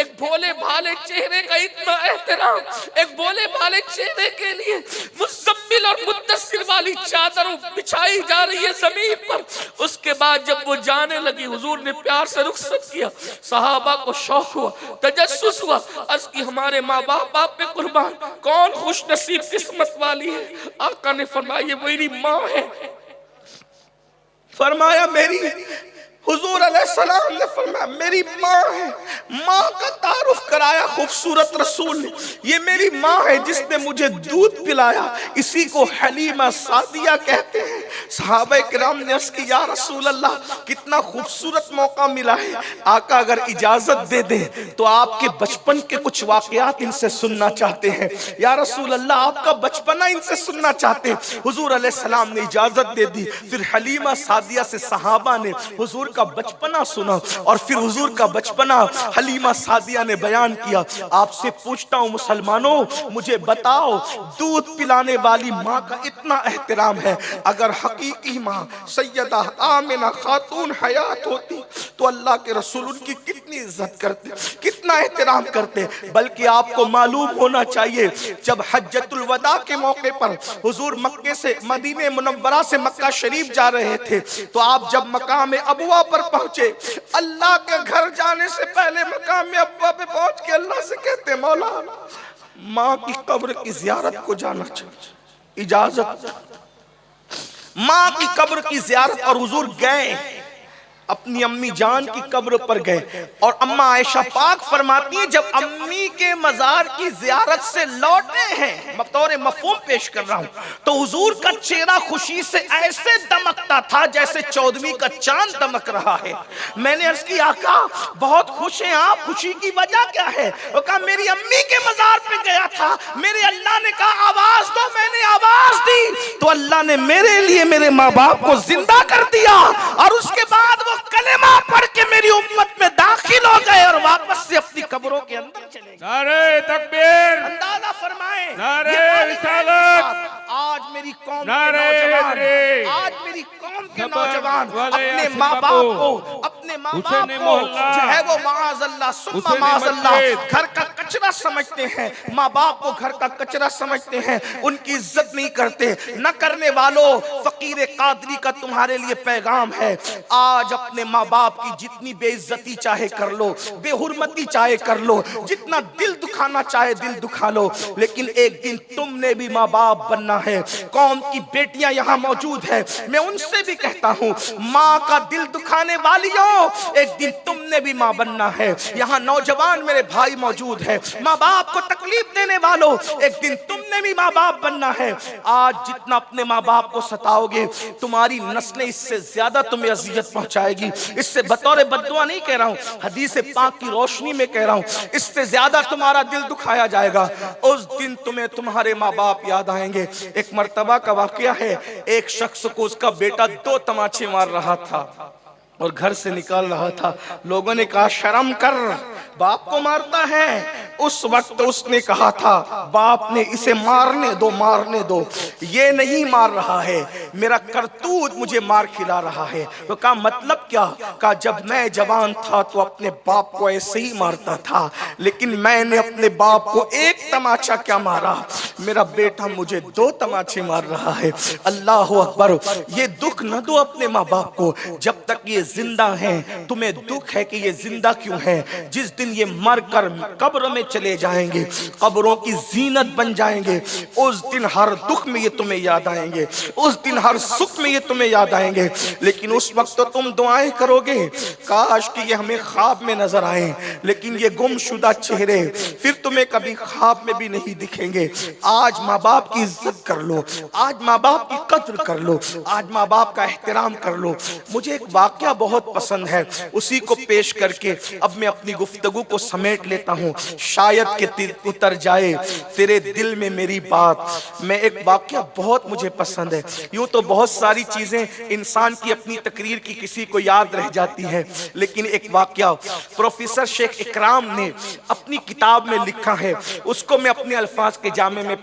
एक भोले भाले चेहरे का इतना एहतराम, एक भोले भाले चेहरे के लिए मुज़म्मिल और मुद्दस्सिर वाली चादर बिछाई जा रही है जमीन पर। उसके बाद जब वो जाने लगी, हुजूर ने प्यार से रुखसत किया। सहाबा को शौक हुआ, तजस्सुस हुआ, अर्ज़ की हमारे माँ बाप आप पे कुर्बान, कौन खुश नसीब किस्मत वाली है। आका ने फरमाया मेरी माँ है। फरमाया मेरी, हुजूर अलैहिस्सलाम ने फरमाया मेरी माँ है। माँ का तारुफ कराया खूबसूरत रसूल ने, ये मेरी माँ है जिसने मुझे दूध पिलाया, इसी को हलीमा सादिया कहते हैं। सहाबा किराम ने अर्ज़ की या रसूल अल्लाह, कितना खूबसूरत मौका मिला है। आका अगर इजाजत दे दें तो आपके बचपन के कुछ वाकयात इनसे सुनना चाहते हैं। या रसूल अल्लाह, आपका बचपना इनसे सुनना चाहते हैं। हुजूर अलैहिस्सलाम ने इजाजत दे दी। फिर हलीमा सादिया से सहाबा ने हुजूर का बचपना सुना और फिर हुजूर का बचपना हलीमा सादिया ने बयान किया। आपसे पूछता हूँ मुसलमानों, मुझे बताओ, दूध पिलाने वाली माँ का इतना एहतराम है, अगर हकीकी माँ सैयदा आमिना खातून हयात होती तो अल्लाह के रसूल उनकी कितनी इज्जत करते, कितना एहतराम करते। बल्कि आपको मालूम होना चाहिए, जब हज्जतुल वदा के मौके पर हुजूर मक्के से मदीने मुनव्वरा से मक्का शरीफ जा रहे थे, तो आप जब मकाम अबवा पर पहुंचे, अल्लाह के घर जाने से पहले मकाम अबवा पे पहुंच के अल्लाह से कहते, मौला माँ की कब्र की जियारत को जाना चाहिए, इजाजत। माँ की कब्र की जियारत, और हुजूर गए, अपनी अम्मी जान की कब्र पर गए। और अम्मा आयशा पाक फरमाती है, जब अम्मी के मजार की जियारत से लौटे हैं, बतौर मफहूम पेश कर रहा हूं, तो हुजूर का चेहरा खुशी से ऐसे दमकता था जैसे 14वीं का चांद दमक रहा है। मैंने अर्ज की, आका बहुत खुश हैं आप, खुशी की वजह क्या है? वो कहा मेरी अम्मी के मजार पे गया था, मेरे अल्लाह ने कहा आवाज दो, मैंने आवाज दी तो अल्लाह ने मेरे लिए मेरे माँ बाप को जिंदा कर दिया, और उसके बाद वो कलेमा पढ़ के मेरी उम्मत में दाखिल हो गए और वापस से अपनी कब्रों के अंदर चले गए। नारे तकबीर, अंदाजा फरमाए, नारे रिसालत, आज मेरी कौम नारे के नौजवान, हैदरी, आज मेरी कौम के नौजवान अपने माँ बाप को, अपने माँ बाप को जो है वो माअज़ल्लाह सुम्मा माअज़ल्लाह घर का कचरा समझते हैं, माँ बाप को घर का कचरा समझते हैं, उनकी इज्जत नहीं करते। न करने वालों, फकीर कादरी का तुम्हारे लिए पैगाम है, आज अपने माँ बाप की जितनी बेइज्जती चाहे कर लो, बेहुरमती चाहे कर लो, जितना दिल दुखाना चाहे दिल दुखा लो, लेकिन एक दिन तुमने भी माँ बाप बनना है। कौम की बेटियां यहाँ मौजूद है, मैं उनसे भी कहता हूँ, माँ का दिल दुखाने वालियों, एक दिन तुमने भी माँ बनना है। यहाँ नौजवान मेरे भाई मौजूद है, माँ बाप को तकलीफ देने वालों, एक दिन तुमने भी माँ बाप बनना है। आज जितना अपने माँ बाप को सताओगे, तुम्हारी नस्लें इससे ज्यादा तुम्हें अजियत पहुंचाएगी। इससे बतौर बद्दुआ नहीं कह रहा हूँ, हदीस पाक की रोशनी में कह रहा हूँ, इससे ज्यादा तुम्हारा दिल दुखाया जाएगा। उस दिन तुम्हें तुम्हारे माँ बाप याद आएंगे। एक मर्तबा का वाकया है, एक शख्स को उसका बेटा 2 तमाचे मार रहा था और घर से निकाल रहा था। लोगों ने कहा शर्म कर, बाप को मारता है। उस वक्त उसने कहा था, बाप ने इसे मारने दो, मारने दो, ये नहीं मार रहा है, मेरा करतूत मुझे मार खिला रहा है। तो कहा मतलब क्या? कहा जब मैं जवान था तो अपने बाप को ऐसे ही मारता था, लेकिन मैंने अपने बाप को 1 तमाचा क्या मारा, मेरा बेटा मुझे 2 तमाचे मार रहा है। अल्लाह अकबर। ये दुख न दो अपने माँ बाप को, जब तक ये जिंदा हैं। तुम्हें दुख है कि ये जिंदा क्यों है? जिस दिन ये मर कर कब्र में चले जाएंगे, कब्रों की जीनत बन जाएंगे, उस दिन हर दुख में ये तुम्हें याद आएंगे, उस दिन हर सुख में ये तुम्हें याद आएंगे। लेकिन उस वक्त तो तुम दुआएं करोगे, काश कि ये हमें ख्वाब में नजर आए, लेकिन ये गुमशुदा चेहरे फिर तुम्हें कभी ख्वाब में भी नहीं दिखेंगे। आज माँ बाप की इज्जत कर लो, आज माँ बाप की कद्र कर लो, आज माँ बाप का एहतराम कर लो। मुझे एक वाकया बहुत पसंद है, उसी को पेश करके अब मैं अपनी गुफ्तगू को समेट लेता हूँ, शायद कि उतर जाए तेरे दिल में मेरी बात। मैं एक वाकया बहुत मुझे पसंद है। यूं तो बहुत सारी चीजें इंसान की अपनी तकरीर की किसी को याद रह जाती है, लेकिन एक वाकया प्रोफेसर शेख इकराम ने अपनी किताब में लिखा है, उसको मैं अपने अल्फाज के जामे में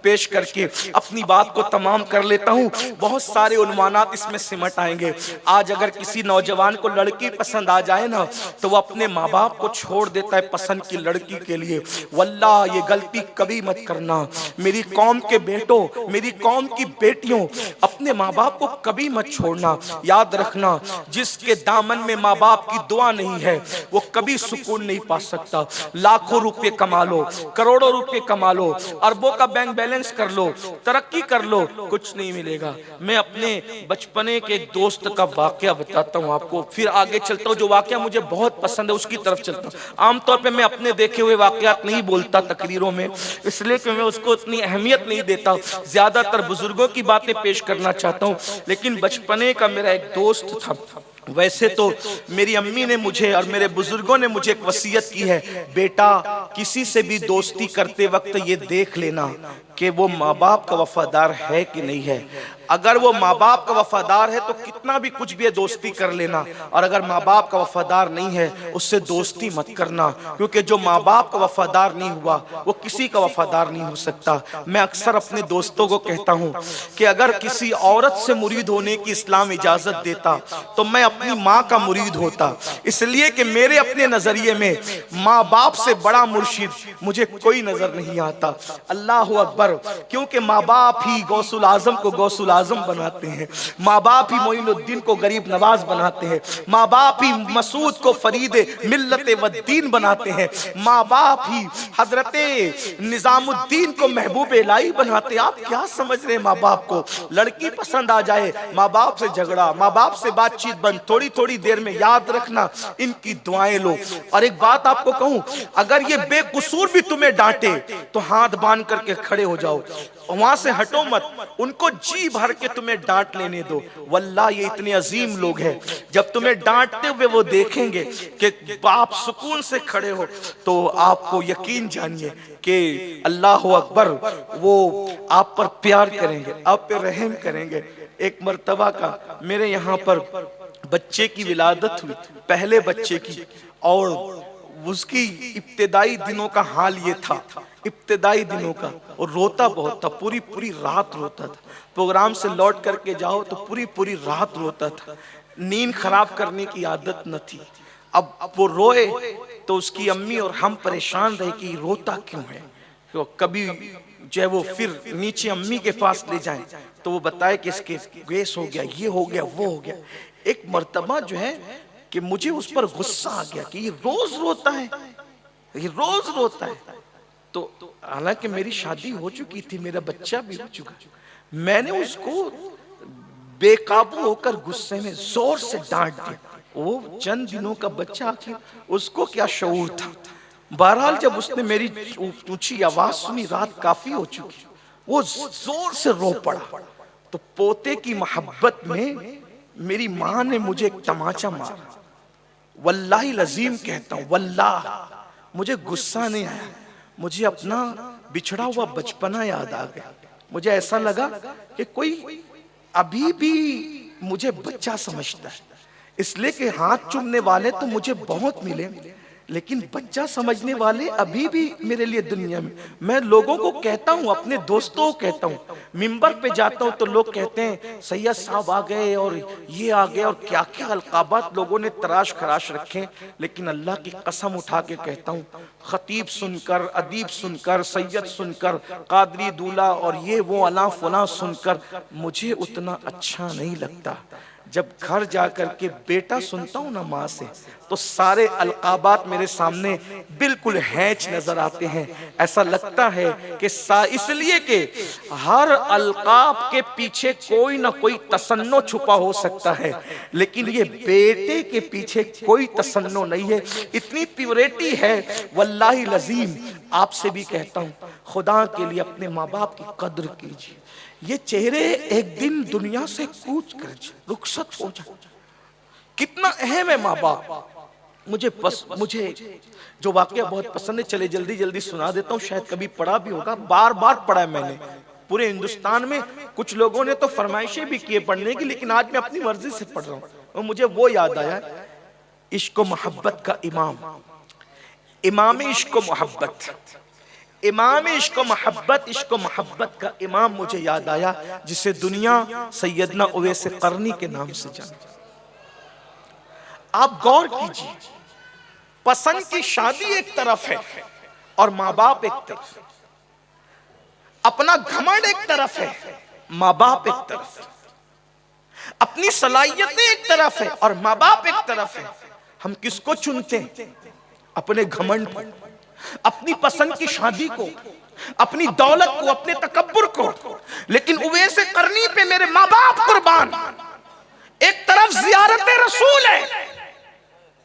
पेश करके अपनी बात को तमाम कर लेता हूँ। बहुत सारे उन्वानात इसमें सिमट आएंगे। आज अगर किसी नौजवान को लड़की पसंद आ जाए ना, तो वो अपने माँ बाप को छोड़ देता है पसंद की लड़की के लिए। वल्लाह ये गलती कभी मत करना मेरी कौम के बेटों, मेरी कौम की बेटियों, अपने माँ बाप को कभी मत छोड़ना। याद रखना, जिसके दामन में माँ बाप की दुआ नहीं है वो कभी सुकून नहीं पा सकता। लाखों रुपए कमा लो, करोड़ों रुपए कमा लो, अरबों का बैंक बैलेंस कर लो, तरक्की कर लो, कुछ नहीं मिलेगा। मैं अपने बचपने के एक दोस्त का वाकया बताता हूँ आपको, फिर आगे चलता हूँ। जो वाकया मुझे बहुत पसंद है उसकी तरफ चलता हूँ। आमतौर पे मैं अपने देखे हुए वाकयात नहीं बोलता तकरीरों में, इसलिए कि मैं उसको उतनी अहमियत नहीं देता, ज्यादातर बुजुर्गों की बातें पेश करना चाहता हूँ। लेकिन बचपने का मेरा एक दोस्त था। वैसे तो मेरी अम्मी ने मुझे और मेरे बुजुर्गों ने मुझे एक वसीयत की है, बेटा किसी से भी दोस्ती करते वक्त ये देख लेना कि वो माँ बाप का वफादार है कि नहीं है। अगर वो माँ बाप का वफादार है तो कितना भी कुछ भी दोस्ती कर लेना, और अगर माँ बाप का वफादार नहीं है उससे दोस्ती मत करना, क्योंकि जो माँ बाप का वफादार नहीं हुआ वो किसी का वफादार नहीं हो सकता। मैं अक्सर अपने दोस्तों को कहता हूँ कि अगर किसी औरत से मुरीद होने की इस्लाम इजाजत देता तो मैं अपनी माँ का मुरीद होता, इसलिए कि मेरे अपने नजरिए में माँ बाप से बड़ा मुर्शिद मुझे कोई नजर नहीं आता। अल्लाह अकबर, क्योंकि माँ बाप ही गौसुल आजम को गौसुल आजम बनाते हैं, माँ बाप ही मोइनुद्दीन को गरीब नवाज बनाते हैं, माँ बाप ही मसूद को फरीदे मिल्लत व दीन बनाते हैं, माँ बाप ही हजरते निजामुद्दीन को महबूब इलाही बनाते हैं। आप क्या समझ रहे हैं माँ बाप को? लड़की पसंद आ जाए, माँ बाप से झगड़ा, माँ बाप से बातचीत बंद, थोड़ी थोड़ी देर में याद रखना इनकी दुआएं लो। और एक बात आपको कहूं, अगर ये बेकसूर भी तुम्हें डांटे तो हाथ बांध करके खड़े हो जाओ, वहां से हटो मत, उनको जी भर के तुम्हें डांट लेने दो। वल्लाह ये इतने अजीम लोग हैं, जब तुम्हें डांटते हुए वो देखेंगे कि आप सुकून से खड़े हो तो आपको यकीन जानिए कि अल्लाह अकबर, वो आप पर प्यार करेंगे, आप पे रहम करेंगे। एक मर्तबा का मेरे यहाँ पर बच्चे की विलादत हुई, पहले बच्चे की, और उसकी इब्तिदाई दिनों का हाल ये था, इब्तिदाई दिनों का, और रोता बहुत था, पूरी पूरी रात रोता था। प्रोग्राम से लौट करके जाओ तो पूरी पूरी रात रोता था, नींद खराब करने की आदत न थी। अब वो रोए तो उसकी अम्मी और हम परेशान रहे कि रोता क्यों है। तो कभी जो है वो फिर नीचे अम्मी के पास ले जाएं तो वो बताए कि इसके गैस हो गया, ये हो गया, वो हो गया। एक मर्तबा जो है कि मुझे उस पर गुस्सा आ गया कि ये रोज रोता है, ये रोज रोता है। तो हालांकि मेरी शादी हो चुकी थी, मेरा बच्चा भी हो चुका, मैंने उसको बेकाबू होकर गुस्से में जोर से डांट दिया। वो चंद दिनों का बच्चा, आखिर उसको क्या शऊर था। बहरहाल जब उसने मेरी ऊंची आवाज सुनी, रात काफी हो चुकी, वो जोर से रो पड़ा। तो पोते की मोहब्बत में मेरी माँ ने मुझे एक तमाचा मारा। वल्लाही लजीम कहता हूँ, वल्लाह मुझे गुस्सा नहीं आया, मुझे अपना बिछड़ा हुआ बचपना याद आ गया। मुझे ऐसा लगा कि कोई अभी भी मुझे बच्चा समझता है, इसलिए कि हाथ चूमने वाले तो मुझे बहुत मिले, लेकिन बच्चा समझने वाले अभी भी मेरे लिए दुनिया में। मैं लोगों को कहता हूँ, अपने दोस्तों को कहता हूँ, मिंबर पे जाता हूँ तो लोग कहते हैं सैयद साहब आ गए और ये आ गए, और क्या क्या अलकाबात लोगों ने तराश खराश रखे। लेकिन अल्लाह की कसम उठा के कहता हूँ, खतीब सुनकर, अदीब सुनकर, सैयद सुनकर, कादरी दूल्हा और ये वो अला फला सुनकर मुझे उतना अच्छा नहीं लगता। जब घर जाकर के बेटा सुनता हूं ना माँ से, तो सारे अलकाबात मेरे सामने बिल्कुल हैच नजर आते हैं। ऐसा लगता है कि इसलिए कि हर अलकाब के पीछे कोई ना कोई तसन्नो छुपा हो सकता है, लेकिन ये बेटे के पीछे कोई तसन्नो नहीं है। इतनी प्योरिटी है। वल्लाही लजीम आपसे भी कहता हूं, खुदा के लिए अपने माँ बाप की कद्र कीजिए। ये चेहरे एक दिन दुनिया से कूच कर रुखसत हो जाए। कितना अहम है माँ बाप। मुझे जो वाकया बहुत पसंद है, चले जल्दी जल्दी सुना देता हूँ। शायद कभी पढ़ा भी होगा, बार बार पढ़ा है मैंने पूरे हिंदुस्तान में। कुछ लोगों ने तो फरमाइशें भी किए पढ़ने की, लेकिन आज मैं अपनी मर्जी से पढ़ रहा हूँ। और मुझे वो याद आया, इश्क मोहब्बत का इमाम इश्क मोहब्बत, इमाम इश्क मोहब्बत, इश्क मोहब्बत का इमाम मुझे याद आया, जिसे दुनिया सैयदना उवैस करनी के नाम से जानती। आप गौर कीजिए, पसंद की शादी एक तरफ है और माँ बाप एक तरफ, अपना घमंड एक तरफ है, माँ बाप एक तरफ, अपनी सलाहियतें एक तरफ है और माँ बाप एक तरफ है। हम किसको चुनते हैं? अपने घमंड को, अपनी पसंद की शादी को, अपनी दौलत को, अपने तकब्बुर को। लेकिन उवैस करनी पे मेरे माँ बाप कुर्बान। एक तरफ ज़ियारत रसूल है,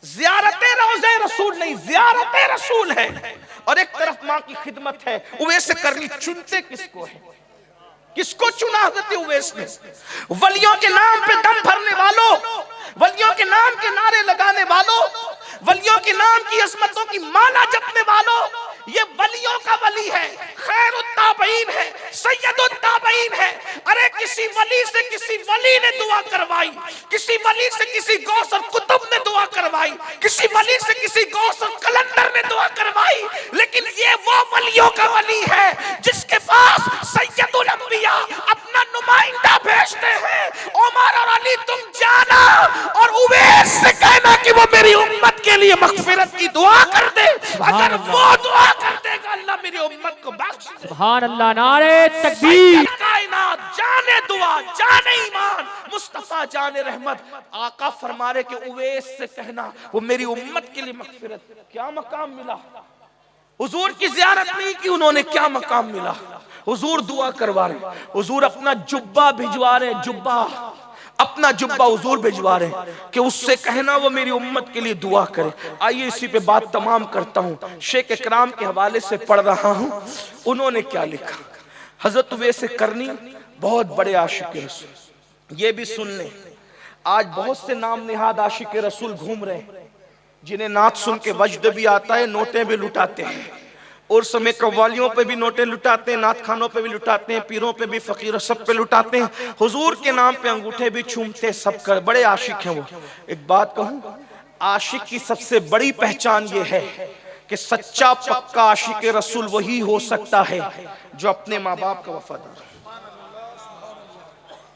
ज़ियारत रोज़े रसूल नहीं, ज़ियारत रसूल है, और एक तरफ माँ की खिदमत है। उवैस करनी चुनते किसको है? किसको चुना हज़रत उवैस ने? वलियों के नाम पे दम भरने वालों, वलियों के नाम के नारे लगाने वालों, वलियों के नाम की अज़मतों की माला जपने वालों, ये वलियों का वली है, खैरुत ताबईन है, सैयदुत ताबईन है। अरे किसी वली से किसी वली ने दुआ करवाई, किसी वली से किसी गौस और कुतुब ने दुआ करवाई, किसी वली से किसी गौस और कलंदर ने दुआ करवाई, लेकिन ये वो वलियों का वली है जिसके पास सैयदुल अंबिया अपना नुमाइंदा भेजते हैं। उमर और अली तुम जाना और उवैस से कहना कि वो मेरी उम्मत के लिए मग़फ़िरत की दुआ कर दे। अगर वो दुआ कर देगा, अल्लाह मेरी उम्मत को बख्श दे। सुभान अल्लाह, नारे तकबीर। कायनात जाने दुआ, जाने ईमान, मुस्तफा जाने रहमत। आका फरमा रहे कि उवैस से कहना वो मेरी उम्मत के लिए मग़फ़िरत। क्या मकाम मिला? हुजूर की ज़ियारत नहीं की उन्होंने, क्या मकाम मिला? हुजूर दुआ करवा रहे, हुजूर अपना जुब्बा भिजवा रहे, जुब्बा, अपना जुब्बा हुजूर भिजवा रहे कि उससे कहना वो मेरी उम्मत के लिए दुआ करे। आइए इसी पे बात तमाम करता हूँ। शेख इकराम के हवाले से पढ़ रहा हूँ, उन्होंने क्या लिखा। हजरत उवैस करनी बहुत बड़े आशिक रसूल। ये भी सुन लें, आज बहुत से नाम निहाद आशिक रसूल घूम रहे हैं, जिन्हें नात सुन के वजद भी आता है, नोटें भी लुटाते हैं, और समय कव्वालियों पे भी नोटें लुटाते हैं, नात खानों पे भी लुटाते हैं, पीरों पे भी, फकीर सब पे लुटाते हैं, हुजूर के नाम पे अंगूठे भी छूमते, सब कर बड़े आशिक हैं वो। एक बात कहूं, आशिक की सबसे बड़ी पहचान ये है कि सच्चा पक्का आशिक रसूल वही हो सकता है जो अपने माँ बाप का वफादार।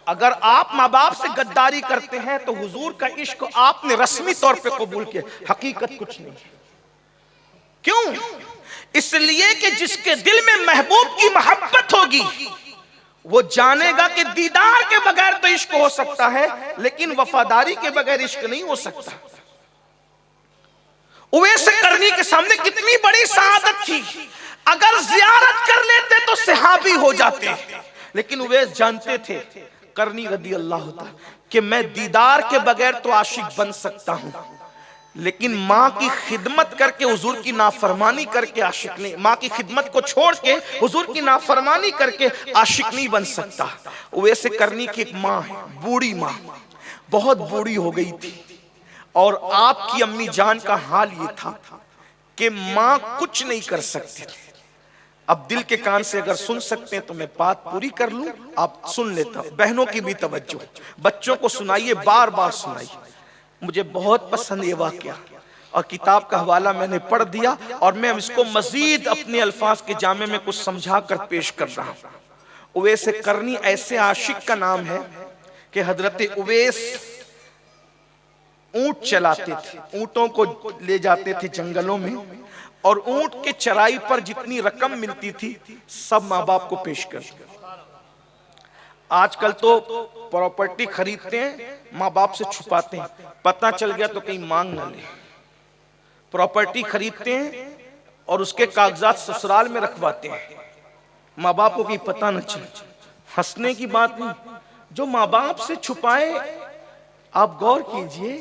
अगर आप माँ बाप से गद्दारी करते हैं तो हुजूर का इश्क आपने रस्मी तौर पे कबूल किया, हकीकत कुछ नहीं। क्यों? इसलिए कि जिसके दिल में महबूब की मोहब्बत होगी वो जानेगा कि दीदार के बगैर तो इश्क हो सकता है, लेकिन वफादारी के बगैर इश्क नहीं हो सकता। उवैस करनी के सामने कितनी बड़ी सआदत थी। अगर जियारत कर लेते तो सहाबी हो जाते, लेकिन उवैस जानते थे करनी रदी अल्लाह ताला कि मैं दीदार के बगैर तो आशिक बन सकता हूं, लेकिन माँ की खिदमत करके हुजूर की नाफरमानी करके आशिक नहीं, माँ की खिदमत को छोड़ के हुजूर की नाफरमानी करके आशिक नहीं बन सकता। वैसे करनी की एक माँ है, बूढ़ी माँ, बहुत बूढ़ी हो गई थी, और आपकी अम्मी जान का हाल ये था कि माँ कुछ नहीं कर सकती थी। अब दिल के कान से अगर सुन सकते हैं तो मैं बात पूरी कर लूं, आप सुन लेता हूं। बहनों की भी तवज्जो, बच्चों को सुनाइए, बार बार सुनाइए। मुझे बहुत पसंद ये वाकया, और किताब का हवाला मैंने पढ़ दिया, और मैं इसको मजीद अपने अल्फाज के जामे में कुछ समझा कर पेश कर रहा हूं। उवैस करनी ऐसे आशिक का नाम है कि हजरत उवैस ऊंट चलाते थे, ऊंटों को ले जाते थे जंगलों में, और ऊंट के चराई पर जितनी रकम मिलती थी सब माँ बाप को पेश कर, आजकल तो प्रॉपर्टी खरीदते हैं, माँ बाप से छुपाते हैं, पता चल गया तो कहीं मांग ना ले। प्रॉपर्टी खरीदते हैं और उसके कागजात ससुराल में रखवाते हैं, माँ बाप को कहीं पता न चले। हंसने की बात नहीं, जो माँ बाप से छुपाए। आप गौर कीजिए,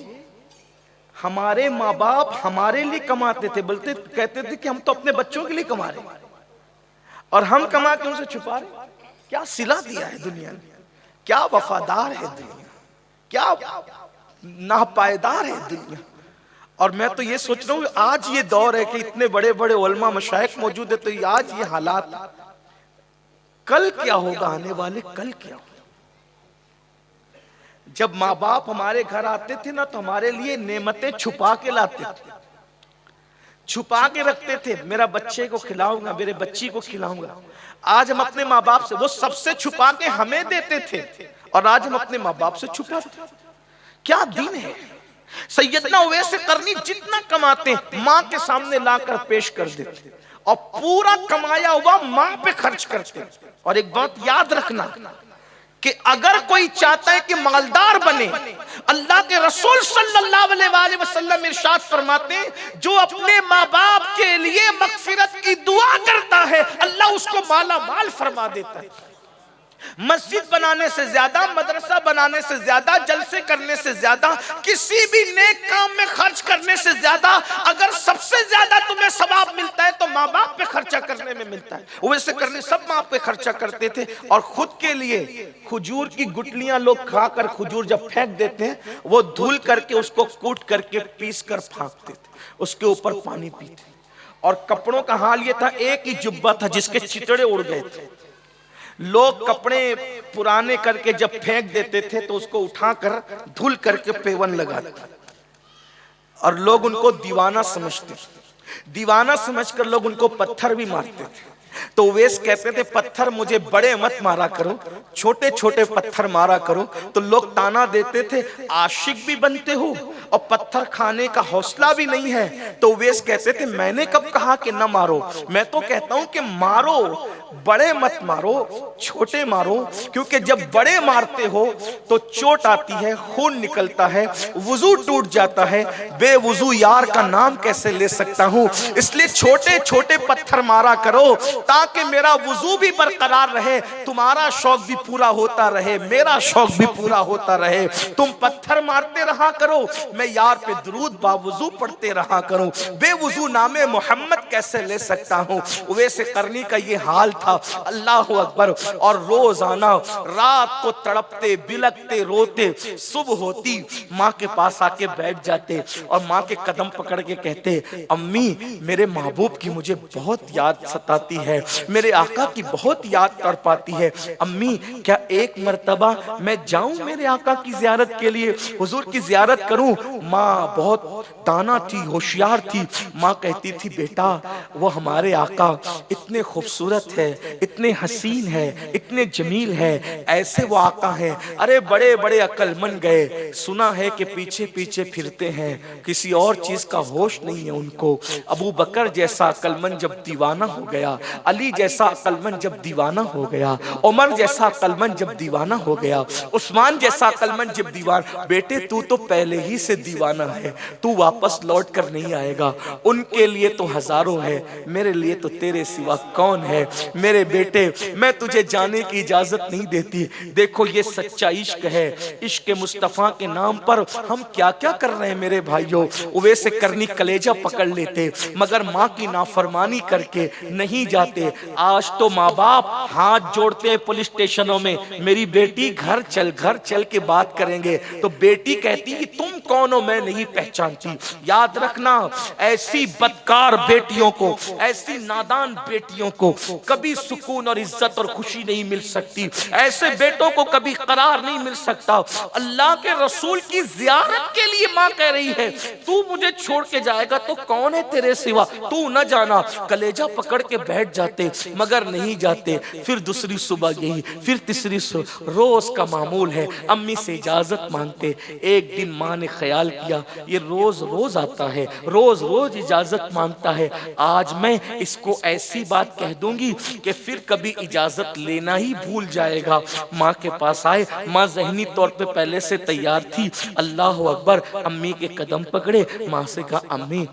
हमारे माँ बाप हमारे लिए कमाते थे, बोलते कहते थे कि हम तो अपने बच्चों के लिए कमा रहे हैं, और हम कमा के उनसे छुपा रहे। क्या सिला दिया है दुनिया ने, क्या वफादार है दुनिया, क्या नापायदार है दुनिया। और मैं तो ये सोच रहा हूँ आज ये दौर है कि इतने बड़े बड़े उलमा मशाइख मौजूद है, तो आज ये हालात, कल क्या होगा, आने वाले कल क्या होगा। जब माँ बाप हमारे घर आते थे ना, तो हमारे लिए नेमतें छुपा के लाते थे, छुपा के रखते थे। मेरा बच्चे को खिलाऊंगा, मेरे बच्ची को खिलाऊंगा। आज हम अपने माँ बाप से, वो सबसे छुपा के हमें देते थे, और आज हम अपने माँ बाप से छुपाते। क्या दिन है। सैयदना उवैस करनी जितना कमाते माँ के सामने लाकर पेश कर देते, और पूरा कमाया हुआ माँ पे खर्च करते। और एक बात याद रखना कि अगर कोई चाहता है कि मालदार बने, अल्लाह के रसूल सल्लल्लाहु अलैहि वसल्लम इरशाद फरमाते हैं, जो अपने माँ बाप के लिए मगफिरत की दुआ करता है, अल्लाह उसको माला माल फरमा देता है। मस्जिद बनाने से ज्यादा, मदरसा बनाने से ज्यादा, जलसे करने से ज्यादा, किसी भी नेक काम में खर्च करने से ज्यादा, अगर सबसे ज्यादा तुम्हें सवाब मिलता है तो माँ बाप पे खर्चा करने में मिलता है। वैसे करने सब माँ पे खर्चा करते थे, और खुद के लिए खजूर की गुठलियां लोग खाकर खजूर जब फेंक देते हैं, वो धुल करके उसको कूट करके पीस कर फेंकते थे, उसके ऊपर पानी पीते। और कपड़ों का हाल ये था, एक ही जुब्बा था जिसके चितड़े उड़ गए थे। लोग कपड़े पुराने करके जब फेंक देते थे तो उसको उठाकर धुल करके पेवन लगा देते, और लोग उनको दीवाना समझते। दीवाना समझकर लोग उनको पत्थर भी मारते थे। तो उवैस कहते थे, पत्थर मुझे बड़े मत मारा करो, छोटे छोटे पत्थर मारा करो। तो लोग ताना देते थे, आशिक भी बनते हो और पत्थर खाने का हौसला भी नहीं है। तो उवैस कहते थे, मैंने कब कहा कि न मारो, मैं तो कहता हूं कि मारो, बड़े मत मारो, छोटे मारो, क्योंकि जब बड़े मारते हो तो चोट आती है, खून निकलता है, वुजू टूट जाता है, बेवुजू यार का नाम कैसे ले सकता हूं। इसलिए छोटे छोटे पत्थर मारा करो, ताकि मेरा वुजू भी बरकरार रहे, तुम्हारा शौक भी पूरा होता रहे, मेरा शौक भी पूरा होता रहे। तुम पत्थर मारते रहा करो, मैं यार पे दुरूद बावुजू पढ़ते रहा करूं, बेवुजू नामे मोहम्मद कैसे ले सकता हूं। उवैस करनी का ये हाल था। अल्लाह अकबर। और रोजाना रात को तड़पते बिलकते रोते, सुबह होती माँ के पास आके बैठ जाते और माँ के कदम पकड़ के कहते, अम्मी मेरे महबूब की मुझे बहुत याद सताती है, मेरे आका की बहुत याद कर पाती है। अम्मी क्या एक मर्तबा मैं जाऊं मेरे आका की जियारत के लिए, हुजूर की जियारत करूं। माँ बहुत दाना थी, होशियार थी। माँ कहती थी, बेटा वो हमारे आका इतने खूबसूरत है, इतने हसीन है, इतने जमील है, ऐसे वो आका है। अरे बड़े बड़े अक्लमंद गए, सुना है कि पीछे पीछे फिरते हैं, किसी और चीज का होश नहीं है उनको। अबू बकर जैसा अक्लमंद जब दीवाना हो गया, अली जैसा अक्लमंद जब दीवाना हो गया, उमर जैसा अक्लमंद जब दीवाना हो गया, उस्मान जैसा अक्लमंद जब दीवाना। बेटे तू तो पहले ही से दीवाना है, तू वापस लौट कर नहीं आएगा। उनके लिए तो हजारों है, मेरे लिए तो तेरे सिवा कौन है। मेरे बेटे मैं तुझे जाने की इजाजत नहीं देती। देखो ये सच्चा इश्क है, इश्क मुस्तफा के नाम पर हम क्या क्या कर रहे हैं मेरे भाइयों। उवैस करनी कलेजा पकड़ लेते, मगर माँ की नाफरमानी करके नहीं जाते। आज तो माँ बाप हाथ जोड़ते हैं पुलिस स्टेशनों में, मेरी बेटी घर चल के बात करेंगे। तो बेटी कहती है, तुम कौन हो, मैं नहीं पहचानती। याद रखना, ऐसी बदकार बेटियों को, ऐसी नादान बेटियों को कभी सुकून और इज्जत और खुशी नहीं मिल सकती। ऐसे बेटों को कभी करार नहीं मिल सकता। अल्लाह के रसूल की जियारत के लिए माँ कह रही है, तू मुझे छोड़ के जाएगा तो कौन है तेरे सिवा, तू न जाना। कलेजा पकड़ के बैठ जाते, मगर नहीं जाते। फिर दूसरी सुबह यही, फिर तीसरी सुबह, रोज का मामूल है। अम्मी से इजाजत मांगते। एक दिन माँ ने ख्याल किया, ये रोज रोज आता है, रोज रोज इजाजत मांगता है, आज मैं इसको ऐसी बात कह दूंगी कि फिर कभी इजाजत लेना ही भूल जाएगा। माँ के पास आए, माँ ज़हनी तौर पे पहले से तैयार थी। अल्लाह अकबर, अम्मी के कदम पकड़े, माँ से कहा अम्मी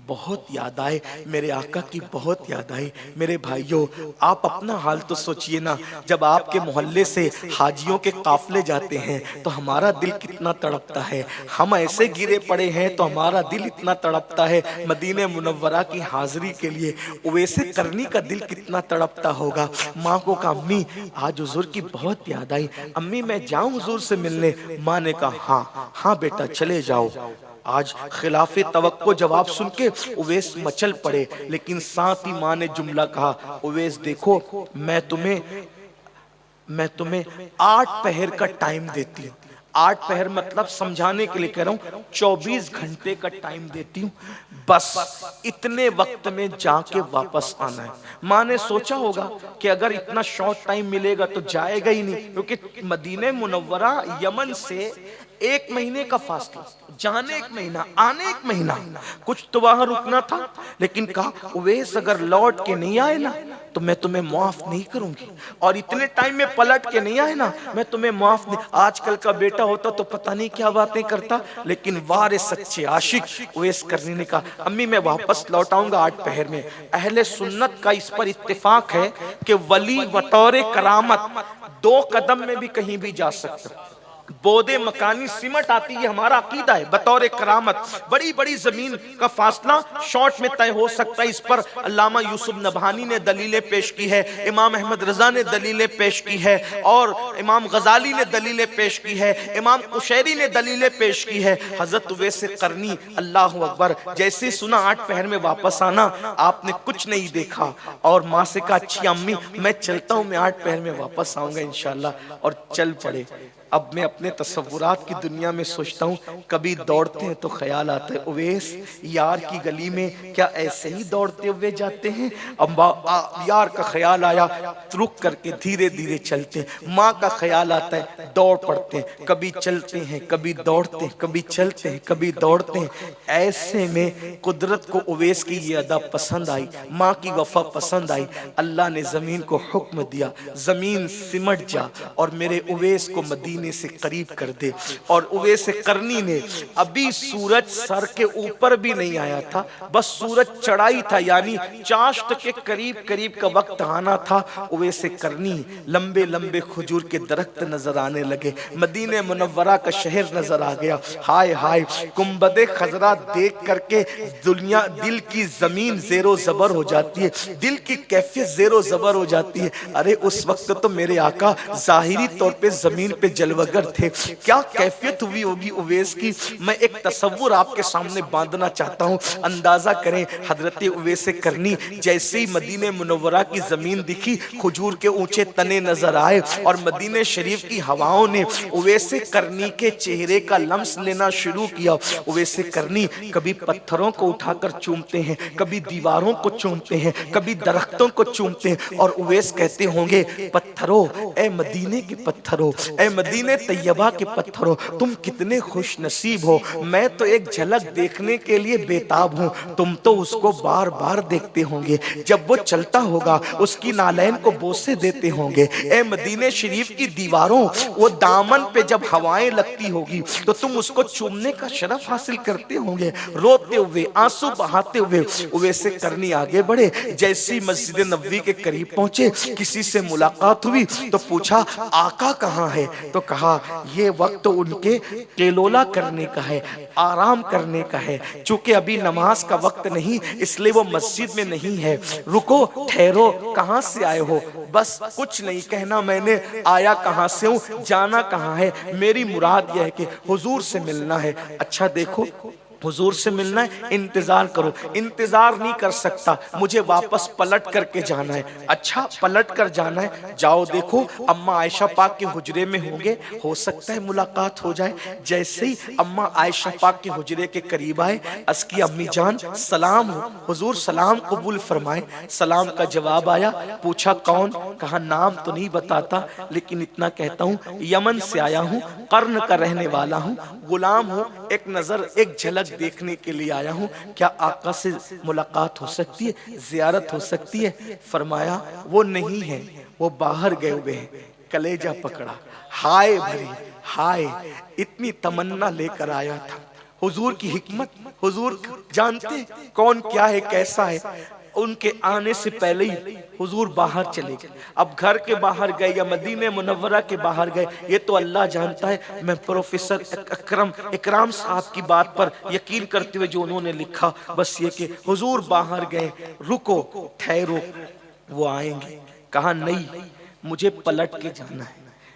बहुत याद आए, मेरे आका की बहुत याद आई। मेरे भाइयों, आप अपना हाल तो सोचिए ना, जब आपके मोहल्ले से हाजियों के काफले जाते हैं तो हमारा दिल कितना तड़पता है। हम ऐसे गिरे पड़े हैं तो हमारा दिल इतना तड़पता है। मदीने मुनव्वरा की हाजिरी के लिए उवैसे करनी का दिल कितना तड़पता होगा। माँ को कहा अम्मी आज हुजूर की बहुत याद आई, अम्मी मैं जाऊं हुजूर से मिलने? माँ ने कहा हाँ हाँ बेटा चले जाओ। आज खिलाफे तवक्को जवाब सुन के उवैस मचल पड़े, लेकिन साथ ही माँ ने जुमला कहा, उवैस देखो मैं तुम्हें 8 पहर का टाइम देती हूँ। 8 पहर मतलब समझाने के लिए कह रहा हूँ 24 घंटे का टाइम देती हूँ, बस इतने वक्त में जाके वापस आना है। माँ ने सोचा होगा कि अगर इतना शॉर्ट टाइम मिलेगा तो जाएगा ही नहीं, क्योंकि मदीने मुनव्वरा यमन से 1 महीने का फासला, जाने 1 महीना आने 1 महीना, कुछ तो वहां रुकना था। लेकिन कहा उवैस अगर लौट के नहीं आए ना तो मैं तुम्हें माफ नहीं करूंगी, और इतने टाइम में पलट के नहीं आए ना मैं तुम्हें माफ नहीं। आजकल का बेटा होता तो पता नहीं क्या बातें करता, लेकिन वारे सच्चे आशिक उवैस करनी ने कहा अम्मी मैं वापस लौट आऊंगा 8 पहर में। अहले सुन्नत का इस पर इत्तेफाक है कि वली बतौरे करामत 2 कदम में भी कहीं भी जा सकता, बोदे मकानी सिमट आती है, हमारा अकीदा है। बतौर करामत बड़ी बड़ी जमीन का फासला शॉर्ट में तय हो सकता है। इस पर अल्लामा यूसुफ नबहानी ने दलीलें पेश की है, इमाम अहमद रजा ने दलीलें पेश की है, और इमाम गजाली ने दलीलें पेश की है, इमाम कुशैरी ने दलीलें पेश की है। हजरत उवैस करनी अल्लाह अकबर, जैसे सुना 8 पहर में वापस आना, आपने कुछ नहीं देखा और माँ से कहा अच्छी अम्मी मैं चलता हूँ, मैं 8 पहर में वापस आऊंगा इंशाल्लाह, और चल पड़े। अब मैं अपने तसव्वुरात की दुनिया में सोचता हूँ, कभी दौड़ते हैं तो ख्याल आता है उवैस यार की गली में क्या ऐसे ही दौड़ते हुए जाते हैं? अब यार का ख्याल आया, रुक करके धीरे धीरे चलते हैं। माँ का ख्याल आता है, दौड़ पड़ते हैं, कभी चलते हैं कभी दौड़ते हैं, कभी चलते हैं कभी दौड़ते हैं। ऐसे में कुदरत को उवैस की ये अदा पसंद आई, माँ की वफा पसंद आई। अल्लाह ने जमीन को हुक्म दिया, जमीन सिमट जा और मेरे उवैस को मदीने से करीब कर दे। और उवैस करनी ने अभी सूरज सर के ऊपर भी नहीं आया था, बस सूरज चढ़ाई था, यानी चाश्त के करीब करीब का वक्त आना था। उवैस करनी लंबे लंबे खजूर के दरख्त नजर आने लगे, मदीने मुनव्वरा का शहर नजर आ गया। हाय हाय, गुंबदे खजरा देख करके दुनिया दिल की जमीन जेरो जबर हो जाती है, दिल की कैफियत जेरो जबर हो जाती है। अरे उस वक्त तो मेरे आका जाहिरी तौर पे जमीन पे जलवगर थे, क्या कैफियत हुई होगी उवैस की, मैं एक तसव्वुर आपके सामने बांधना चाहता हूँ। अंदाजा करें, हजरत उवैस करनी जैसे ही मदीने मुनव्वरा की जमीन दिखी, खजूर के ऊंचे तने नजर आए और मदीने शरीफ की हवाओं ने उवैस करनी के चेहरे का लम्स लेना शुरू किया। उवैस करनी कभी पत्थरों को उठाकर चूमते हैं, कभी दीवारों को चूमते हैं, कभी दरख्तों को चूमते हैं, और उवैस कहते होंगे पत्थरों, ए मदीने के पत्थरों, ए मदीने तैयबा के पत्थरों, तुम कितने खुश नसीब हो। मैं तो एक झलक देखने के लिए बेताब हूँ, तुम तो उसको बार बार देखते होंगे। जब वो चलता होगा उसकी नालैन को बोसे देते होंगे। ए मदीने शरीफ की दीवारों, वो दामन पे जब हवाएं लगती होगी तो तुम उसको चूमने का शरफ हासिल करते होंगे। रोते हुए, आंसू बहाते हुए उवैस करनी आगे बढ़े। जैसी मस्जिद नबवी के करीब पहुंचे, किसी से मुलाकात हुई तो पूछा आका कहाँ है? तो कहा ये वक्त उनके केलोला करने का है, आराम करने का है। चूंकि अभी नमाज का वक्त नहीं, इसलिए वो मस्जिद में नहीं है। रुको, ठहरो, कहाँ से आए हो? बस कुछ नहीं कहना मैंने, आया कहाँ से हूँ, जाना कहाँ है, मेरी मुराद यह है कि हुजूर से मिलना है। अच्छा देखो, हुजूर से मिलना है, इंतजार करो। इंतजार नहीं कर सकता, मुझे वापस पलट करके जाना है। अच्छा पलट कर जाना है, जाओ देखो अम्मा आयशा पाक के हुजरे में होंगे, हो सकता है मुलाकात हो जाए। जैसे ही अम्मा आयशा पाक के हुजरे के करीब आए, अस्की अम्मी जान सलाम हो, हुजूर सलाम कबूल फरमाए। सलाम का जवाब आया, पूछा कौन? कहा नाम तो नहीं बताता, लेकिन इतना कहता हूँ यमन से आया हूँ, कर्न का रहने वाला हूँ, गुलाम हूँ, एक नजर एक झलक देखने के लिए आया हूँ, क्या आका से मुलाकात हो सकती है, जियारत हो सकती है? फरमाया वो नहीं है, वो बाहर गए हुए हैं। कलेजा पकड़ा, हाय भरी हाय, इतनी तमन्ना लेकर आया था। हुजूर की हिकमत, हुजूर जानते हैं कौन क्या है, कैसा है। उनके आने से पहले ही हुजूर बाहर चले गए। अब घर के बाहर गए या मदीने मुनव्वरा के बाहर गए, ये तो अल्लाह जानता है। मैं प्रोफेसर इकराम साहब की बात पर यकीन करते हुए जो उन्होंने लिखा, बस ये कि हुजूर बाहर गए, रुको ठहरो, वो आएंगे। कहा नहीं, मुझे पलट के जाना है,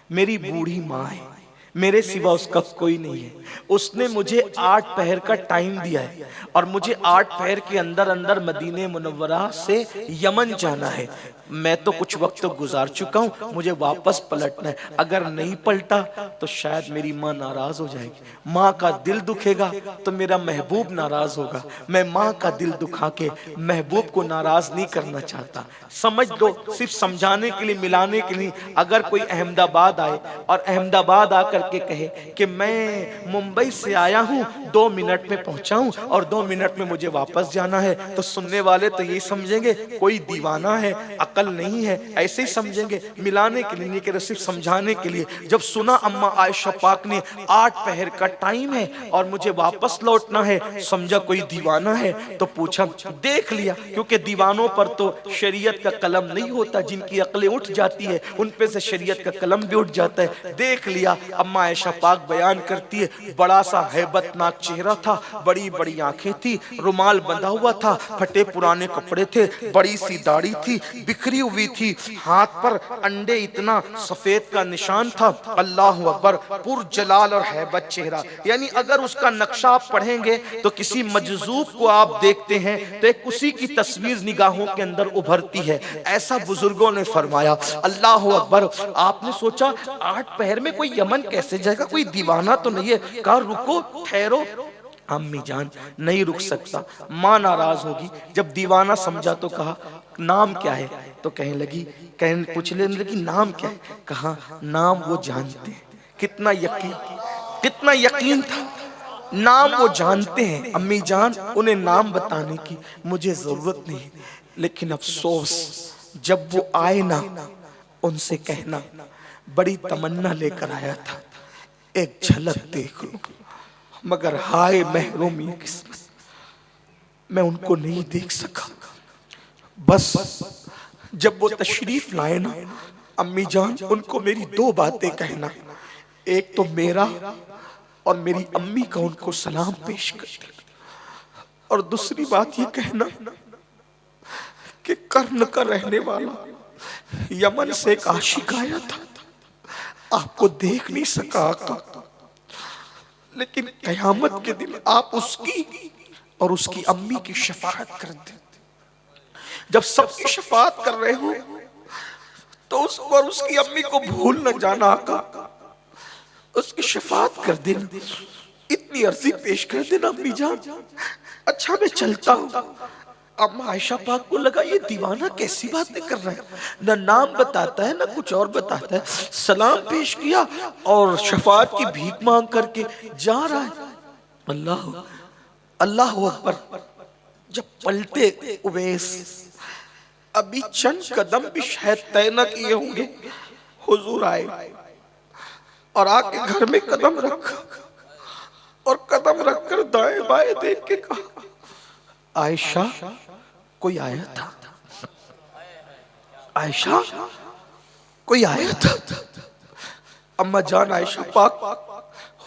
मेरी बूढ़ी माँ है, मेरे सिवा उसका कोई नहीं है। उसने मुझे 8 पहर का टाइम दिया है और मुझे 8 पहर के अंदर अंदर मदीने मुनव्वरा से यमन जाना है। मैं तो कुछ वक्त तो गुजार चुका हूँ, मुझे वापस पलटना है। अगर नहीं पलटा तो शायद मेरी माँ नाराज हो जाएगी, माँ का दिल दुखेगा तो मेरा महबूब नाराज होगा। मैं माँ का दिल दुखा के महबूब को नाराज नहीं करना चाहता। समझ लो, सिर्फ समझाने के लिए, मिलाने के लिए। अगर कोई अहमदाबाद आए और अहमदाबाद आकर के कहे कि मैं मुंबई से आया हूँ, 2 मिनट में पहुंचा हूँ और 2 मिनट में मुझे वापस जाना है, तो सुनने वाले तो यही समझेंगे कोई दीवाना है, अकल नहीं है, ऐसे ही समझेंगे। मिलाने के लिए नहीं कह रहे, सिर्फ समझाने के लिए। जब सुना अम्मा आयशा पाक ने 8 पहर का टाइम है और मुझे वापस लौटना है, समझा कोई दीवाना है। तो पूछा, देख लिया, क्योंकि दीवानों पर तो शरीयत का कलम नहीं होता, जिनकी अकलें उठ जाती है उन पे से शरीयत का कलम भी उठ जाता है। देख लिया। अम्मा आयशा पाक बयान करती है, बड़ा सा हैबतनाक चेहरा था, बड़ी बड़ी आंखें थी, रुमाल बंधा हुआ था, फटे पुराने कपड़े थे, बड़ी सी दाढ़ी थी, बिखरी हुई थी, हाथ पर अंडे इतना सफेद का निशान था। अल्लाह अकबर, पुरजलाल और हैबत चेहरा। यानी अगर उसका नक्शा आप पढ़ेंगे तो किसी मजजूब को आप देखते हैं तो एक उसी की तस्वीर निगाहों के अंदर उभरती है। ऐसा बुजुर्गों ने फरमाया। अल्लाह अकबर। आपने सोचा 8 पहर में कोई यमन कैसे जाएगा, कोई दीवाना तो नहीं है। कहा रुको ठहरो। अम्मी जान, नहीं रुक सकता, माँ नाराज होगी। जब दीवाना समझा तो कहा नाम क्या है? तो कहने लगी, पूछ लेने लगी नाम क्या है? कहा नाम वो जानते हैं। कितना यकीन, कितना यकीन था, नाम वो जानते हैं। अम्मी जान, उन्हें नाम बताने की मुझे जरूरत नहीं, लेकिन अफसोस जब वो आए ना, उनसे कहना बड़ी तमन्ना लेकर आया था, एक झलक देख लो। मगर हाय महरूमी किस्मत, मैं उनको नहीं देख सका। बस जब वो तशरीफ लाए ना, अम्मी जान, उनको मेरी 2 बातें कहना। एक तो मेरा और मेरी अम्मी का उनको सलाम पेश कर देना, और दूसरी बात ये कहना कि कर्न का रहने वाला यमन से एक आशिक आया था, आपको देख नहीं सका आका, लेकिन कयामत के दिन आप उसकी और उसकी अम्मी की शफाअत कर दे। जब सबकी शफाअत कर रहे हो तो उसको और उसकी अम्मी को भूल न जाना आका, उसकी शफाअत कर देना, इतनी अर्जी पेश कर देना अम्मी जान। अच्छा मैं चलता हूँ। अम्मा आयशा पाक को लगा ये दीवाना कैसी बातें कर रहा है, ना नाम बताता है ना कुछ और बताता है। सलाम पेश किया और शफाअत की भीख मांग करके जा रहा है। अल्लाह अल्लाह अकबर। जब पलटे उवैस, अभी चंद कदम भी शायद तय न किए होंगे, हुजूर आए और आके घर में कदम रखा और कदम रखकर दाएं बाएं देख के कहा, आयशा कोई आया था, आयशा कोई आया था। अम्मा जान आयशा पाक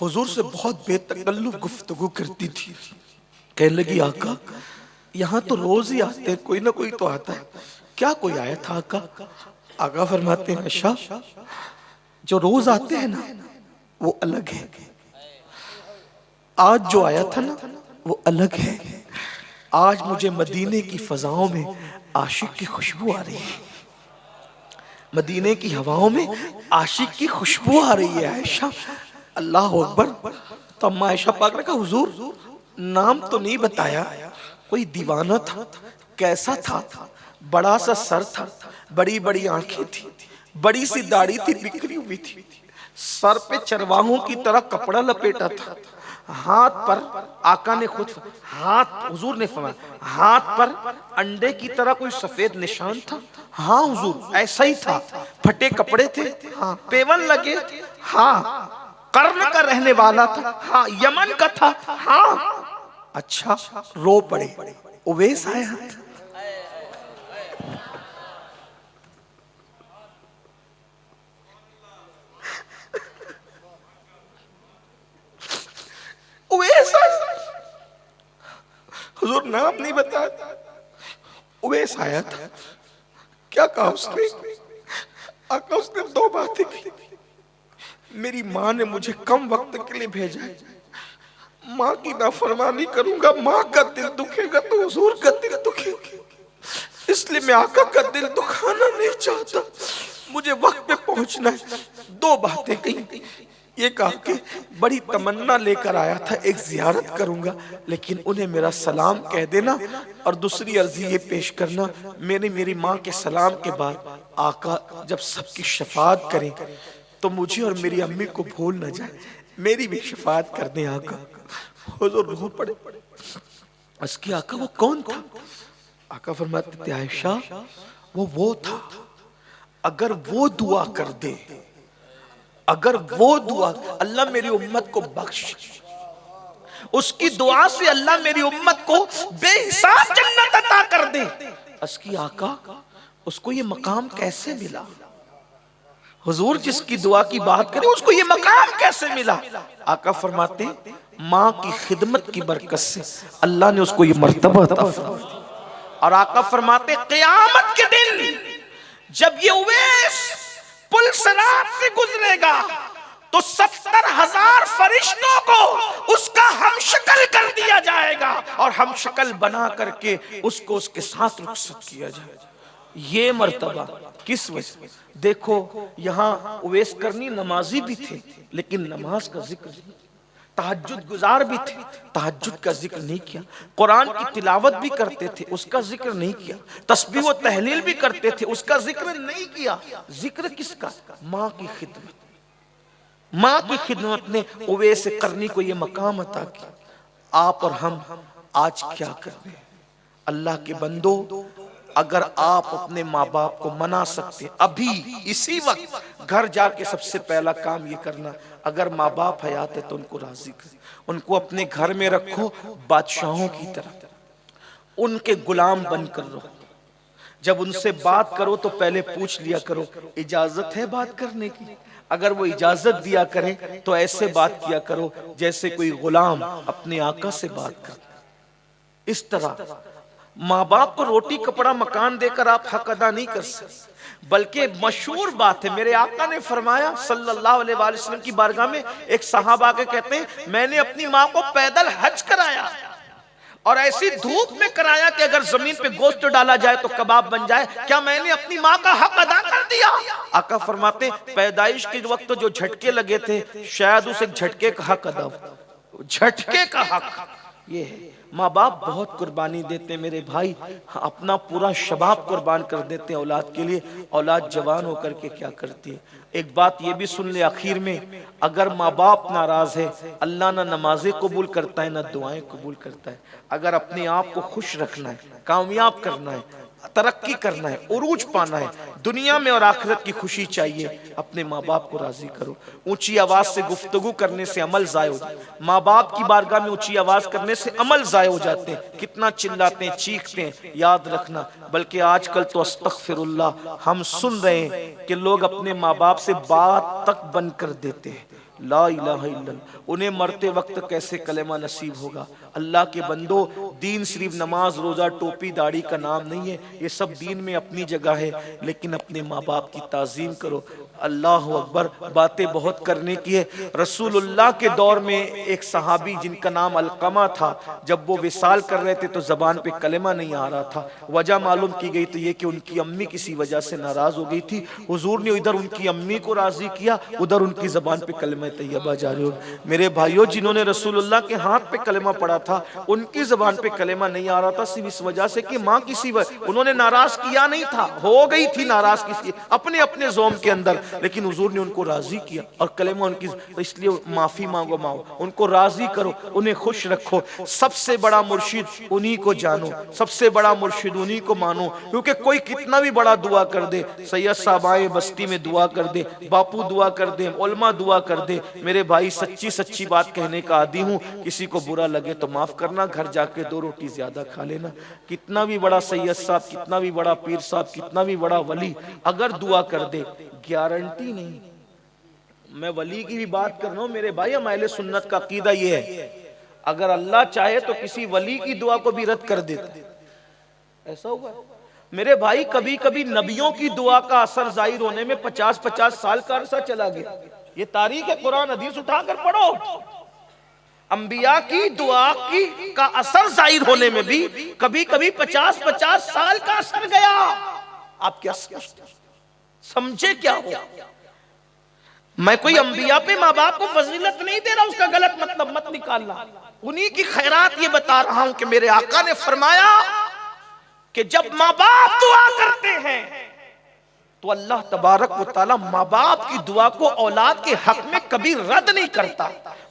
हुजूर से बहुत बेतकल्लुफ गुफ्तगू करती थी। कहने लगी आका यहाँ तो रोज ही आते हैं, कोई ना कोई तो आता है, क्या कोई आया था आका? आका फरमाते हैं आयशा, जो रोज आते हैं ना वो अलग है, आज जो आया था ना वो अलग है। आज मुझे मदीने की फजाओं में आशिक की खुशबू आ रही है, मदीने की हवाओं में आशिक की खुशबू आ रही है आयशा। अल्लाह अकबर। तो अम्मा आयशा पाक ने कहा हुजूर नाम तो नहीं बताया, कोई दीवाना था, कैसा था? बड़ा सा सर था, बड़ी बड़ी आंखें थी, बड़ी सी दाढ़ी थी, बिखरी हुई थी, सर पे चरवाहों की तरह कपड़ा लपेटा था, हाथ पर आका ने खुद, हाथ हुजूर ने फरमाया हाथ पर अंडे की तरह कोई सफेद निशान था। हाँ हुजूर ऐसा ही था। फटे कपड़े थे, हाँ पेवन लगे थे, हाँ कर्न का रहने वाला था, हाँ यमन का था, हाँ। अच्छा रो पड़े। उवैस आया था। उवैस हुजूर नाम नहीं बताया। उवैस आया था। क्या कहा उसने? आका उसने दो बातें की। मेरी माँ ने मुझे कम वक्त के लिए भेजा है, माँ की नाफरमानी करूंगा माँ का दिल दुखेगा तो हुजूर का दिल दुखेगा, इसलिए मैं आका का दिल दुखाना नहीं चाहता, मुझे वक्त पे पहुंचना है। दो बातें कही। ये कहा कि बड़ी तमन्ना लेकर आया था, एक जियारत करूंगा, लेकिन उन्हें मेरा सलाम कह देना, और दूसरी अर्जी ये पेश करना, मेरी माँ के सलाम के बाद आका जब सबकी शफाअत करें तो मुझे और मेरी अम्मी को भूल न जाए, मेरी भी शफाअत कर दें आका। हुजूर रो पड़े। उसकी आका वो कौन था? आका फरमाते थे आयशा वो था, अगर वो दुआ कर दे, अगर वो दुआ, अल्लाह मेरी उम्मत को बख्श, उसकी दुआ से अल्लाह मेरी उम्मत को बेहिसाब जन्नत अता कर दे। उसकी आका उसको ये मकाम कैसे मिला? हुजूर जिसकी दुआ की बात करें उसको ये मकाम कैसे मिला? आका फरमाते माँ की खिदमत की बरकत से अल्लाह ने उसको ये मर्तबा अता फरमाया। और आका फरमाते क़यामत के दिन जब ये उवैस पुल सिरात से गुजरेगा तो 70,000 फरिश्तों को उसका हमशक्ल कर दिया जाएगा और हमशक्ल बना करके उसको उसके साथ रुखसत किया जाएगा। ये मर्तबा किस वजह? देखो यहाँ उवैस करनी नमाजी भी थे लेकिन नमाज का जिक्र नहीं, तहज्जुद गुजार भी थे, तहज्जुद का जिक्र नहीं किया, कुरान की तिलावत भी करते थे उसका जिक्र नहीं किया, तस्बीह व तहलील भी करते थे उसका जिक्र नहीं किया। जिक्र किसका? माँ की खिदमत। माँ की खिदमत ने उवैस करनी को ये मकाम अता किया। आप और हम आज क्या कर रहे हैं? अल्लाह के बंदो, अगर आप अपने माँ बाप को मना सकते अभी इसी वक्त घर जाके सबसे पहला काम ये करना, अगर माँ बाप हयात है तो उनको राजी कर, उनको अपने घर में रखो बादशाहों की तरह, उनके गुलाम बनकर रहो। जब उनसे बात करो तो पहले पूछ लिया करो इजाजत है बात करने की, अगर वो इजाजत दिया करें तो ऐसे बात किया करो जैसे कोई गुलाम अपने आका से बात करता। इस तरह माँ बाप को रोटी कपड़ा मकान देकर आप हक अदा नहीं कर सकते, बल्कि मशहूर बात है, मेरे आका ने फरमाया सल्लल्लाहु अलैहि वसल्लम की बारगाह में एक सहाबा के कहते हैं मैंने अपनी माँ को पैदल हज कराया और ऐसी धूप में कराया कि अगर जमीन पे गोश्त डाला जाए तो कबाब बन जाए, क्या मैंने अपनी माँ का हक अदा कर दिया? आका फरमाते पैदाइश के वक्त जो झटके लगे थे शायद उस एक झटके का हक अदा, झटके का हक ये है। माँ बाप बहुत कुर्बानी देते हैं मेरे भाई, अपना पूरा शबाब कुर्बान कर देते हैं औलाद के लिए। औलाद जवान होकर के क्या करती है? एक बात ये भी सुन ले आखिर में, अगर माँ बाप नाराज है अल्लाह ना नमाजें कबूल करता है ना दुआएं कबूल करता है। अगर अपने आप को खुश रखना है, कामयाब करना है, तरक्की करना है, उरूज पाना है, दुनिया में और आखिरत की खुशी चाहिए, अपने माँ बाप को राजी करो। ऊंची आवाज से गुफ्तगू करने से अमल जाय हो जाए, माँ बाप की बारगाह में ऊंची आवाज करने से अमल जाय हो जाते हैं। कितना चिल्लाते हैं चीखते हैं, याद रखना। बल्कि आजकल तो अस्तगफिरुल्लाह हम सुन रहे हैं कि लोग अपने माँ बाप से बात तक बंद कर देते हैं। ला इलाहा इल्लल्लाह, उन्हें मरते वक्त कैसे कलेमा नसीब होगा? अल्लाह के बंदो, दीन सिर्फ नमाज रोजा टोपी दाढ़ी का नाम नहीं है, ये सब दीन में अपनी जगह है, लेकिन अपने माँ बाप की ताजीम करो। अल्लाह अकबर। बातें बहुत करने की है। रसूलुल्लाह के दौर में एक सहाबी जिनका नाम अलकमा था, जब वो विसाल कर रहे थे तो जबान पे कलेमा नहीं आ रहा था। वजह मालूम की गई तो ये कि उनकी अम्मी किसी वजह से नाराज हो गई थी। हुजूर ने इधर उनकी अम्मी को राजी किया, उधर उनकी जबान पे कलेमा कलमा तैयबा जारी हो। मेरे भाइयों, जिन्होंने रसूलुल्लाह के हाथ पे कलमा पड़ा था, उनकी ज़बान पे कलमा नहीं आ रहा था, सिर्फ इस वजह से कि माँ किसी उन्होंने नाराज किया नहीं था, हो गई थी नाराज किसी अपने अपने ज़ोम के अंदर, लेकिन हुजूर ने उनको राजी किया और कलमा उनकी, तो इसलिए माफी मांगो माओ, उनको राजी करो, उन्हें खुश रखो। सबसे बड़ा मुर्शिद उन्हीं को जानो, सबसे बड़ा मुर्शिद उन्हीं को मानो, क्योंकि कोई कितना भी बड़ा दुआ कर दे, सैयद साहब आए बस्ती में दुआ कर दे, बापू दुआ कर दे, उलमा दुआ कर दे, मेरे भाई सच्ची सच्ची बात कहने का आदी हूँ, किसी को बुरा लगे तो माफ करना, घर जाके 2 रोटी ज्यादा खा लेना। कितना भी बड़ा सैयद साहब, कितना भी बड़ा पीर साहब, कितना भी बड़ा वली अगर दुआ कर दे, गारंटी नहीं, मैं वली की भी बात कर रहा हूं मेरे भाई, हम अहले सुन्नत का अकीदा ये है, अगर अल्लाह चाहे तो किसी वली की दुआ को भी रद्द कर देता। ऐसा हुआ मेरे भाई, कभी कभी नबियों की दुआ का असर जाहिर होने में 50-50 साल का अरसा चला गया। ये तारीख है, कुरान हदीस उठाकर पढ़ो। अंबिया की दुआ की का असर जाहिर होने में भी कभी कभी 50-50 साल का असर गया। आप क्या समझे क्या हो? मैं कोई अंबिया पे माँ बाप को फजीलत नहीं दे रहा, उसका गलत मतलब मत निकालना, उन्हीं की खैरात ये बता रहा हूं कि मेरे आका ने फरमाया कि जब माँ बाप दुआ करते हैं तो अल्लाह तबारक व तआला माँ बाप की दुआ को औलाद के हक में कभी रद्द नहीं करता,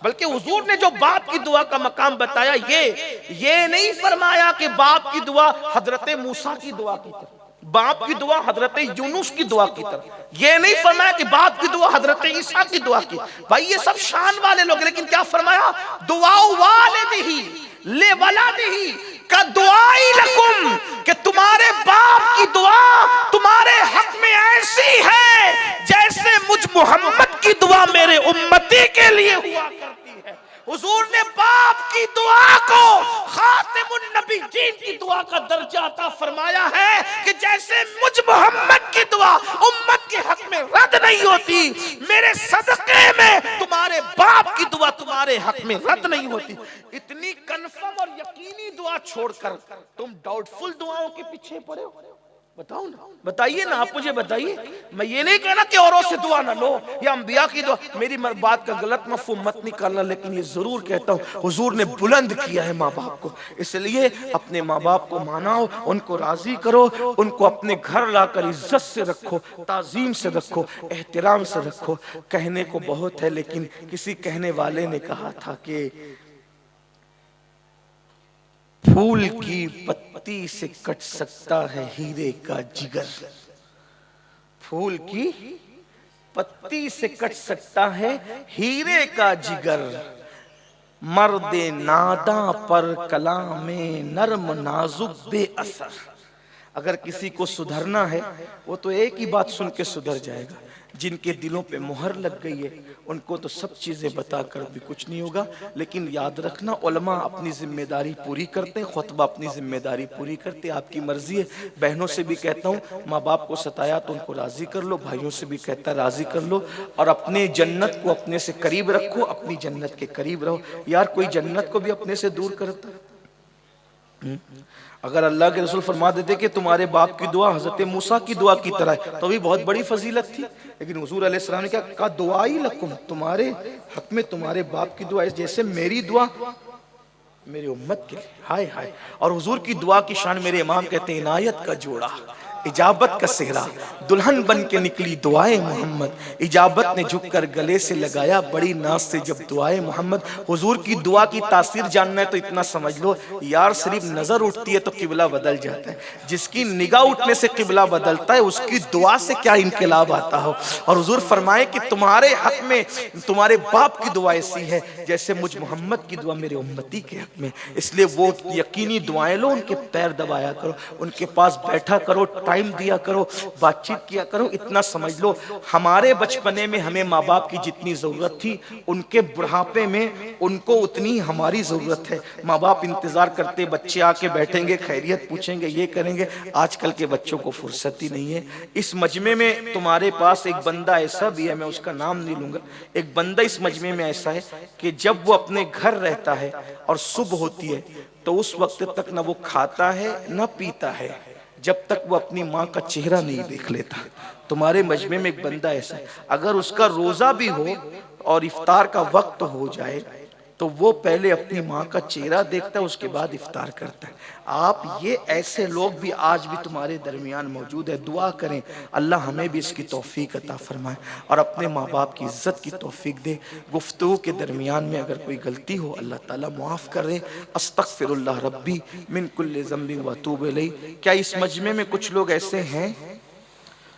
बल्कि हुजूर ने जो बाप की दुआ का मकाम बताया, ये नहीं फरमाया कि बाप की दुआ हजरत मूसा की दुआ की तरह, बाप की दुआ हजरत यूनुस की दुआ की तरह, ये नहीं फरमाया कि बाप की दुआ हजरत ईसा की दुआ की। भाई ये सब शान वाले लोग, लेकिन क्या फरमाया, दुआ वालिदिही ले वलादिही का दुआई लकुम, कि तुम्हारे बाप की दुआ तुम्हारे हक में ऐसी है जैसे मुझ मोहम्मद की दुआ मेरे उम्मती के लिए हुआ करती है। हुजूर ने बाप की दुआ को खातिमुन नबीयीन की दुआ का दर्जा अता फरमाया है कि जैसे मुझ मोहम्मद की दुआ उम्मत के हक में रद्द नहीं होती, मेरे सदक़े में तुम्हारे बाप की दुआ तुम्हारे हक में रद्द नहीं होती। इतनी कन्फर्म और यकीनी दुआ छोड़कर तुम डाउटफुल दुआओं के पीछे पड़े हो। बताओ ना, बताइए ना, आप मुझे बताइए। मैं ये नहीं कहना कि औरों से दुआ ना लो या अंबिया की दुआ, मेरी बात का गलत मफहूम मत निकालना, लेकिन ये जरूर कहता हूँ हुजूर ने बुलंद किया है माँ बाप को, इसलिए अपने माँ बाप को मानाओ, उनको राजी करो, उनको अपने घर लाकर इज्जत से रखो, ताजीम से रखो, एहतराम से रखो। कहने को बहुत है, लेकिन किसी कहने वाले ने कहा था कि फूल की पत्ती से कट सकता है हीरे का जिगर, फूल की पत्ती से कट सकता है हीरे का जिगर, मर्दे नादा पर कलामे नरम नाजुक बेअसर। अगर किसी को सुधरना है वो तो एक ही बात सुन के सुधर जाएगा, जिनके दिलों पे मुहर लग गई है उनको तो सब चीज़ें बताकर भी कुछ नहीं होगा। लेकिन याद रखना, उलमा अपनी जिम्मेदारी पूरी करते हैं, खुतबा अपनी जिम्मेदारी पूरी करते हैं, आपकी मर्जी है। बहनों से भी कहता हूँ, माँ बाप को सताया तो उनको राज़ी कर लो, भाइयों से भी कहता है राज़ी कर लो, और अपने जन्नत को अपने से करीब रखो, अपनी जन्नत के करीब रहो। यार कोई जन्नत को भी अपने से दूर करता है? अगर अल्लाह के रसूल फरमा देते कि तुम्हारे बाप की दुआ हजरत मूसा की दुआ की तरह है तो भी बहुत बड़ी फजीलत थी, लेकिन हुजूर अलैहिस्सलाम ने क्या कहा, दुआ ही लकुम, तुम्हारे हक में तुम्हारे बाप की दुआ जैसे मेरी दुआ मेरी उम्मत के लिए। हाय हाय। और हुजूर की दुआ की शान मेरे इमाम कहते हैं, इनायत का जोड़ा, इजाबत का सेहरा, दुल्हन बन के निकली दुआए मोहम्मद, इजाबत ने झुककर गले से लगाया बड़ी नाज से जब दुआए मोहम्मद। हुजूर की दुआ की तासीर जानना है तो इतना समझ लो यार, सिर्फ नजर उठती है तो किबला बदल जाता है, जिसकी निगाह उठने से किबला बदलता है उसकी दुआ से क्या इनकलाब आता हो। और हुजूर फरमाए कि तुम्हारे हक में तुम्हारे बाप की दुआ ऐसी है जैसे मुझ मोहम्मद की दुआ मेरे उम्मती के हक में। इसलिए वो यकीनी दुआएं लो, उनके पैर दबाया करो, उनके पास बैठा करो, टाइम दिया करो, बातचीत किया करो। इतना समझ लो, हमारे बचपने में हमें माँ बाप की जितनी जरूरत थी उनके बुढ़ापे में उनको उतनी हमारी जरूरत है। माँ बाप इंतजार करते, बच्चे आके बैठेंगे, खैरियत पूछेंगे, ये करेंगे। आजकल के बच्चों को फुर्सत ही नहीं है। इस मजमे में तुम्हारे पास एक बंदा ऐसा भी है, मैं उसका नाम नहीं लूंगा, एक बंदा इस मजमे में ऐसा है कि जब वो अपने घर रहता है और सुबह होती है तो उस वक्त तक न वो खाता है न पीता है, जब तक वो अपनी माँ का चेहरा नहीं देख लेता। तुम्हारे मजमे में एक बंदा ऐसा है, अगर उसका रोजा भी हो और इफ्तार का वक्त हो जाए तो वो पहले अपनी माँ का चेहरा देखता है, उसके बाद इफ्तार करता है। आप ये ऐसे लोग भी आज भी तुम्हारे दरमियान मौजूद है। दुआ करें अल्लाह हमें भी इसकी तौफीक अता फरमाए और अपने माँ बाप की इज्जत की तौफीक दे। गुफ्तगू के दरमियान में अगर कोई गलती हो अल्लाह ताला मुआफ़ कर दे। अस्तगफिरुल्लाह रब्बी मिन कुल्लि ज़ंबिन व अतूबु इलैह। क्या इस मजमे में कुछ लोग ऐसे हैं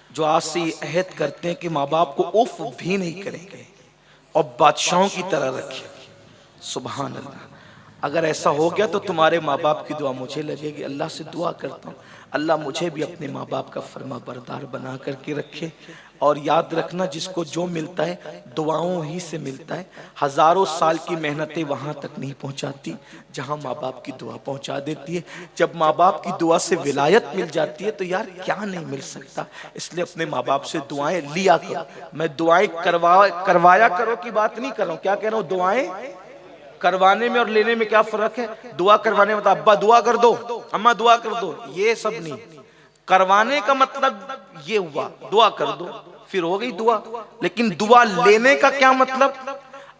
जो आज से ये अहद करते हैं कि माँ बाप को उफ भी नहीं करेंगे और बादशाहों की तरह रखें? सुभान अल्लाह। अगर ऐसा हो गया तो तुम्हारे माँ बाप की दुआ मुझे लगेगी। अल्लाह से दुआ करता हूँ अल्लाह मुझे भी अपने माँ बाप का फर्मा बरदार बना करके रखे। और याद रखना, जिसको जो मिलता है दुआओं ही से मिलता है। हजारों साल की मेहनतें वहाँ तक नहीं पहुँचाती जहाँ माँ बाप की दुआ पहुँचा देती है। जब माँ बाप की दुआ से विलायत मिल जाती है तो यार क्या नहीं मिल सकता। इसलिए अपने माँ बाप से दुआएं लिया करो। मैं दुआएं करवाया करो की बात नहीं कर रहा हूँ। क्या कह रहा हूँ, दुआएं करवाने में और लेने में क्या फर्क है। दुआ करवाने में मतलब अब्बा दुआ कर दो, अम्मा दुआ कर दो, ये सब नहीं। करवाने का मतलब ये हुआ दुआ कर दो, फिर हो गई दुआ। लेकिन दुआ लेने का क्या मतलब,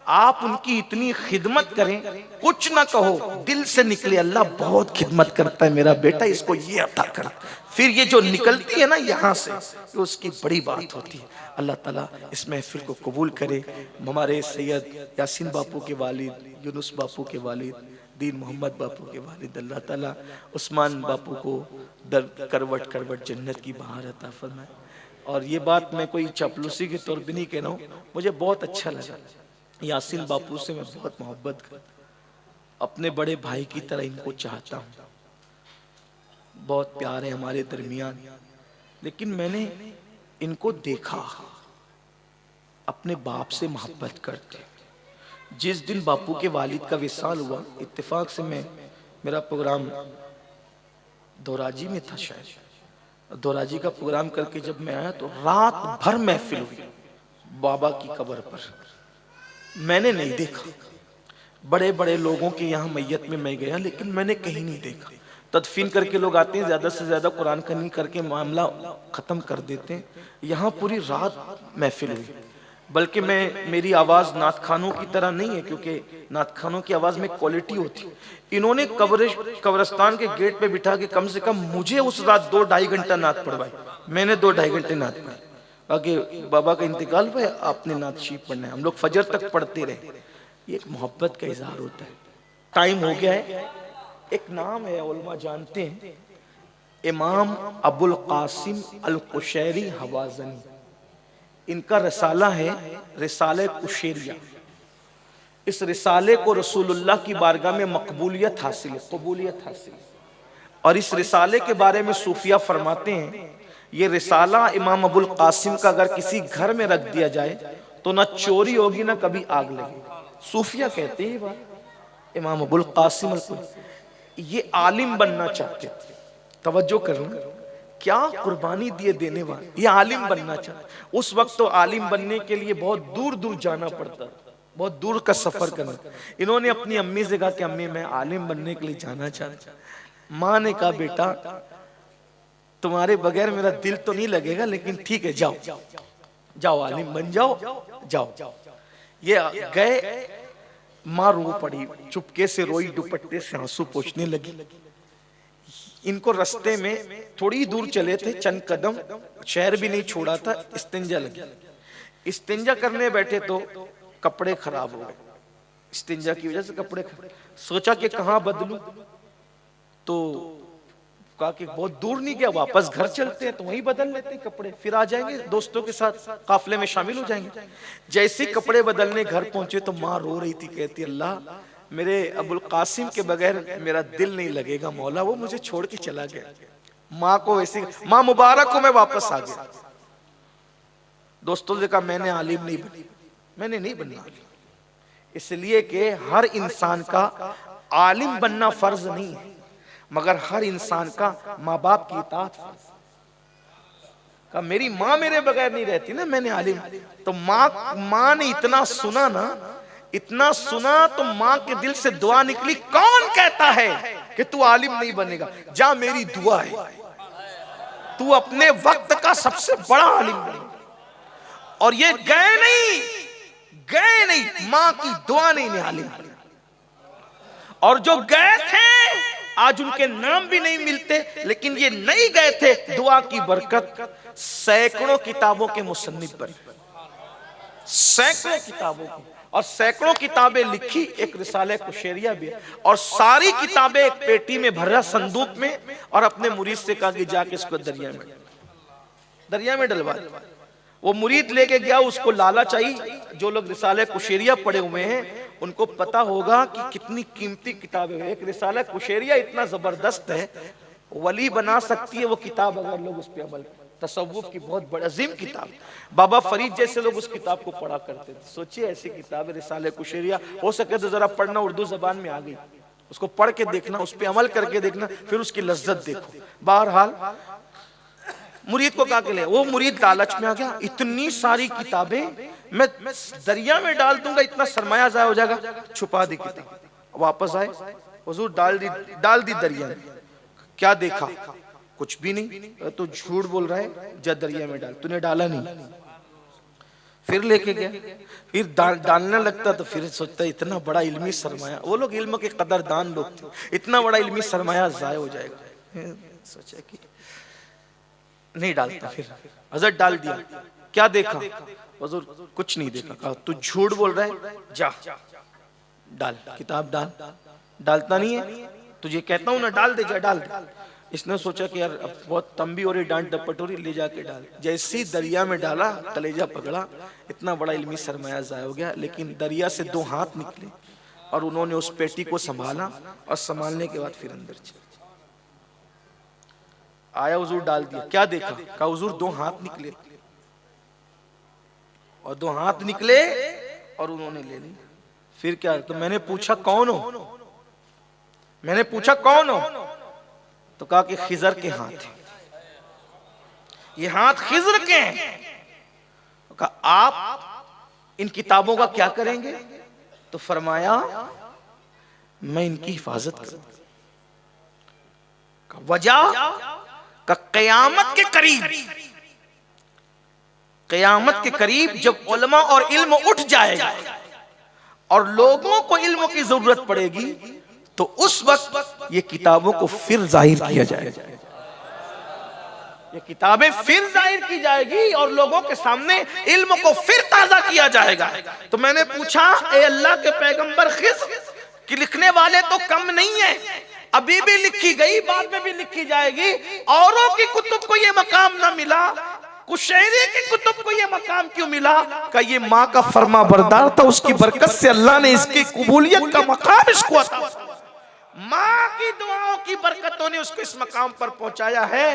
आप उनकी इतनी खिदमत करें, कुछ ना कहो, दिल से निकले अल्लाह बहुत खिदमत करता है मेरा बेटा, इसको ये अता कर। फिर ये जो निकलती है ना यहाँ से, ये उसकी बड़ी बात होती है। अल्लाह ताला इस महफिल को कबूल करे। हमारे सैयद यासीन बापू के वालिद, यूनुस बापू के वालिद, दीन मोहम्मद बापू के वालिद, अल्लाह ताला उस्मान बापू को दर करवट करवट जन्नत की बहार अता फरमाए। और ये बात मैं कोई चापलूसी के तौर पे नहीं कह रहा हूँ, मुझे बहुत अच्छा लगा। यासीन बापू से मैं बहुत मोहब्बत कर, अपने बड़े भाई की तरह इनको चाहता हूँ, बहुत प्यार है हमारे दरमियान। लेकिन मैंने इनको देखा अपने बाप से मोहब्बत करते। जिस दिन बापू के वालिद का विसाल हुआ, इत्तेफाक से मेरा प्रोग्राम दोराजी में था, शायद दोराजी का प्रोग्राम करके जब मैं आया तो रात भर महफिल हुई बाबा की कब्र पर। मैंने नहीं देखा, बड़े बड़े लोगों के यहाँ मैयत में मैं गया, लेकिन मैंने कहीं नहीं देखा। तदफीन करके लोग आते हैं, ज्यादा से ज्यादा कुरान खनी करके मामला खत्म कर देते हैं। यहाँ पूरी रात महफिल हुई। बल्कि मेरी आवाज नात खानों की तरह नहीं है, क्योंकि नात खानों की आवाज में क्वालिटी होती। इन्होंने कब्रिस्तान के गेट पे बिठा के कम से कम मुझे उस रात 2-2.5 घंटा नात पढ़वाई। मैंने 2-2.5 घंटे नात पढ़ाई। आगे बाबा का इंतकाल पे आपने नात शीफ पढ़ना है, हम लोग फजर तक पढ़ते रहे। ये एक मोहब्बत का इजहार होता है। टाइम हो गया है। एक नाम है, उलमा जानते हैं, इमाम अबुल कासिम अल कुशैरी हवाजनी। इनका रिसाला है रिसाले कुशैरिया। इस रिसाले को रसूलुल्लाह की बारगाह में मकबूलियत हासिल है, कबूलियत हासिल है। और इस रिसाले के बारे में सूफिया फरमाते हैं, ये रिसाला इमाम अबुल कासिम का अगर किसी घर में रख दिया जाए तो ना चोरी होगी ना कभी आग लगेगी। सूफिया कहते हैं ये बात। इमाम अबुल कासिम ये आलिम बनना चाहते थे। तवज्जो करना, क्या कुर्बानी दिए देने वाले, ये आलिम बनना चाहते। उस वक्त तो आलिम बनने के लिए बहुत दूर दूर जाना पड़ता, बहुत दूर का सफर करना। इन्होंने अपनी अम्मी से कहा कि अम्मी मैं आलिम बनने के लिए जाना चाहता। माँ ने कहा बेटा तुम्हारे बगैर मेरा दिल तो नहीं लगेगा, लेकिन ठीक है जाओ जाओ आलिम बन जाओ, जाओ। ये गए, माँ रो पड़ी, चुपके से रोई, दुपट्टे से आंसू पोंछने लगी। इनको रास्ते में थोड़ी दूर चले थे, चंद कदम, शहर भी नहीं छोड़ा था, इस्तिंजा लगी। इस्तिंजा करने बैठे तो कपड़े खराब हो गए। इस्तिंजा की वजह से कपड़े खराब। सोचा कि कहाँ बदलूं, तो कहा कि बहुत दूर नहीं गया, वापस घर चलते हैं तो वहीं बदल लेते हैं कपड़े, फिर आ जाएंगे दोस्तों के साथ, काफले में शामिल हो जाएंगे। जैसे कपड़े बदलने घर पहुंचे तो माँ रो रही थी, कहती अल्लाह मेरे अबुल कासिम के बगैर मेरा दिल नहीं लगेगा मौला, वो मुझे छोड़ के चला गया। माँ को वैसी, माँ मुबारक को मैं वापस आ गया। दोस्तों ने कहा मैंने आलिम नहीं बनी, मैंने नहीं बनना, इसलिए कि हर इंसान का आलिम बनना फर्ज नहीं है, मगर हर इंसान का माँ बाप की इताअत फर्ज। कहा मेरी माँ मेरे बगैर नहीं रहती ना, मैंने आलिम। तो माँ ने इतना सुना ना, इतना सुना तो माँ के दिल से दुआ निकली, कौन कहता है कि तू आलिम नहीं बनेगा, जा मेरी दुआ है। तू अपने वक्त का सबसे बड़ा आलिम बने। और ये गए नहीं, मां की दुआ ने इन्हें आलिम बनाया। और जो गए थे आज उनके नाम भी नहीं मिलते, लेकिन ये नहीं गए थे, दुआ की बरकत सैकड़ों किताबों के मुसन्निफ बने, सैकड़ों किताबों की, और सैकड़ों किताबें लिखी, एक रिसाले कुशैरिया भी है। और सारी किताबें एक पेटी में भरा संदूक में, और अपने मुरीद से कहा कि जाके इसको दरिया में डलवा दे। वो मुरीद लेके गया, उसको लालच आई। जो लोग रिसाले कुशैरिया पढ़े हुए हैं उनको पता होगा कि कितनी कीमती किताबें हैं। एक रिसाला कुशैरिया इतना जबरदस्त है, वली बना सकती है वो किताब अगर लोग उस पर अमल करें। तसव्वुफ की बहुत बड़ी अजीम किताब, बाबा फरीद जैसे लोग उस किताब को पढ़ा करते थे। सोचिए ऐसी किताब है रिसाले कुशैरिया, हो सके तो जरा पढ़ना, उर्दू जबान में आ गई, उसको पढ़ के देखना, उस पर अमल करके देखना, फिर उसकी लज्जत देखो। बहरहाल मुरीद को कहा के ले, वो मुरीद लालच में आ गया, इतनी सारी किताबें मैं दरिया में डाल दूंगा, इतना सरमाया जाया हो जाएगा, छुपा दी किताब। वापस आए, हुजूर डाल दी दरिया में। क्या देखा? कुछ भी नहीं। तो झूठ बोल रहा है, जा दरिया में डाल, तूने डाला नहीं। फिर लेके गया, फिर डालने लगता, तो फिर सोचता इतना बड़ा इल्मी सरमाया, वो लोग इल्म के कदरदान लोग थे, इतना बड़ा इल्मी सरमाया जाया हो जाएगा। सोचा कि नहीं डालता, फिर हजरत डाल दिया। क्या देखा? हुजूर कुछ नहीं देखा। कहा तू झूठ बोल रहा है, जा डाल किताब डाल। डालता नहीं है, तुझे कहता हूं ना डाल दे, जा डाल दे। इसने सोचा कि यार अब बहुत तंबी हो रही, डांट डपट हो रही, ले जाके डाल। जैसे ही दरिया में डाला, कलेजा पकड़ा, इतना बड़ा इल्मी सरमाया जाया हो गया। लेकिन दरिया से 2 हाथ निकले और उन्होंने उस पेटी को संभाला, और संभालने के बाद फिर अंदर चले आया। हुजूर डाल दिया। क्या देखा? कहा हुजूर 2 हाथ निकले, और 2 हाथ निकले और उन्होंने ले ली। फिर क्या? तो मैंने पूछा कौन हो? मैंने पूछा कौन हो? तो कहा कि खिजर के हाथ हैं, ये हाथ खिजर के हैं। तो कहा आप इन किताबों का क्या करेंगे? तो फरमाया मैं इनकी हिफाजत करूंगा। वजह का क़यामत के करीब जब उलमा और इल्म उठ जाएगा और लोगों को इल्म की जरूरत पड़ेगी, तो उस वक्त ये किताबों को फिर जाहिर किया जाएगा। ये किताबें फिर जाहिर की जाएगी और लोगों के सामने इल्म को फिर ताजा किया जाएगा। तो मैंने पूछा, ए अल्लाह के पैगंबर, खिज़्र कि लिखने वाले तो कम नहीं है, अभी भी लिखी गई, बाद में भी लिखी जाएगी, औरों की कुतुब को ये मकाम ना मिला, कुशैरी की कुतुब को ये मकाम क्यों मिला? का ये माँ का फरमा बरदार था, उसकी बरकत से अल्लाह ने इसकी कबूलियत का मकाम इसको अता, माँ की दुआओं की बरकतों ने उसको इस मकाम पर पहुंचाया है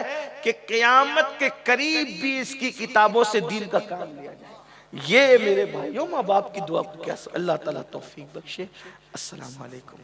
कि क़यामत के करीब भी इसकी किताबों से दीन का काम लिया जाए। ये मेरे भाइयों, माँ बाप की दुआ को क्या अल्लाह ताला तौफीक बख्शे। अस्सलाम वालेकुम।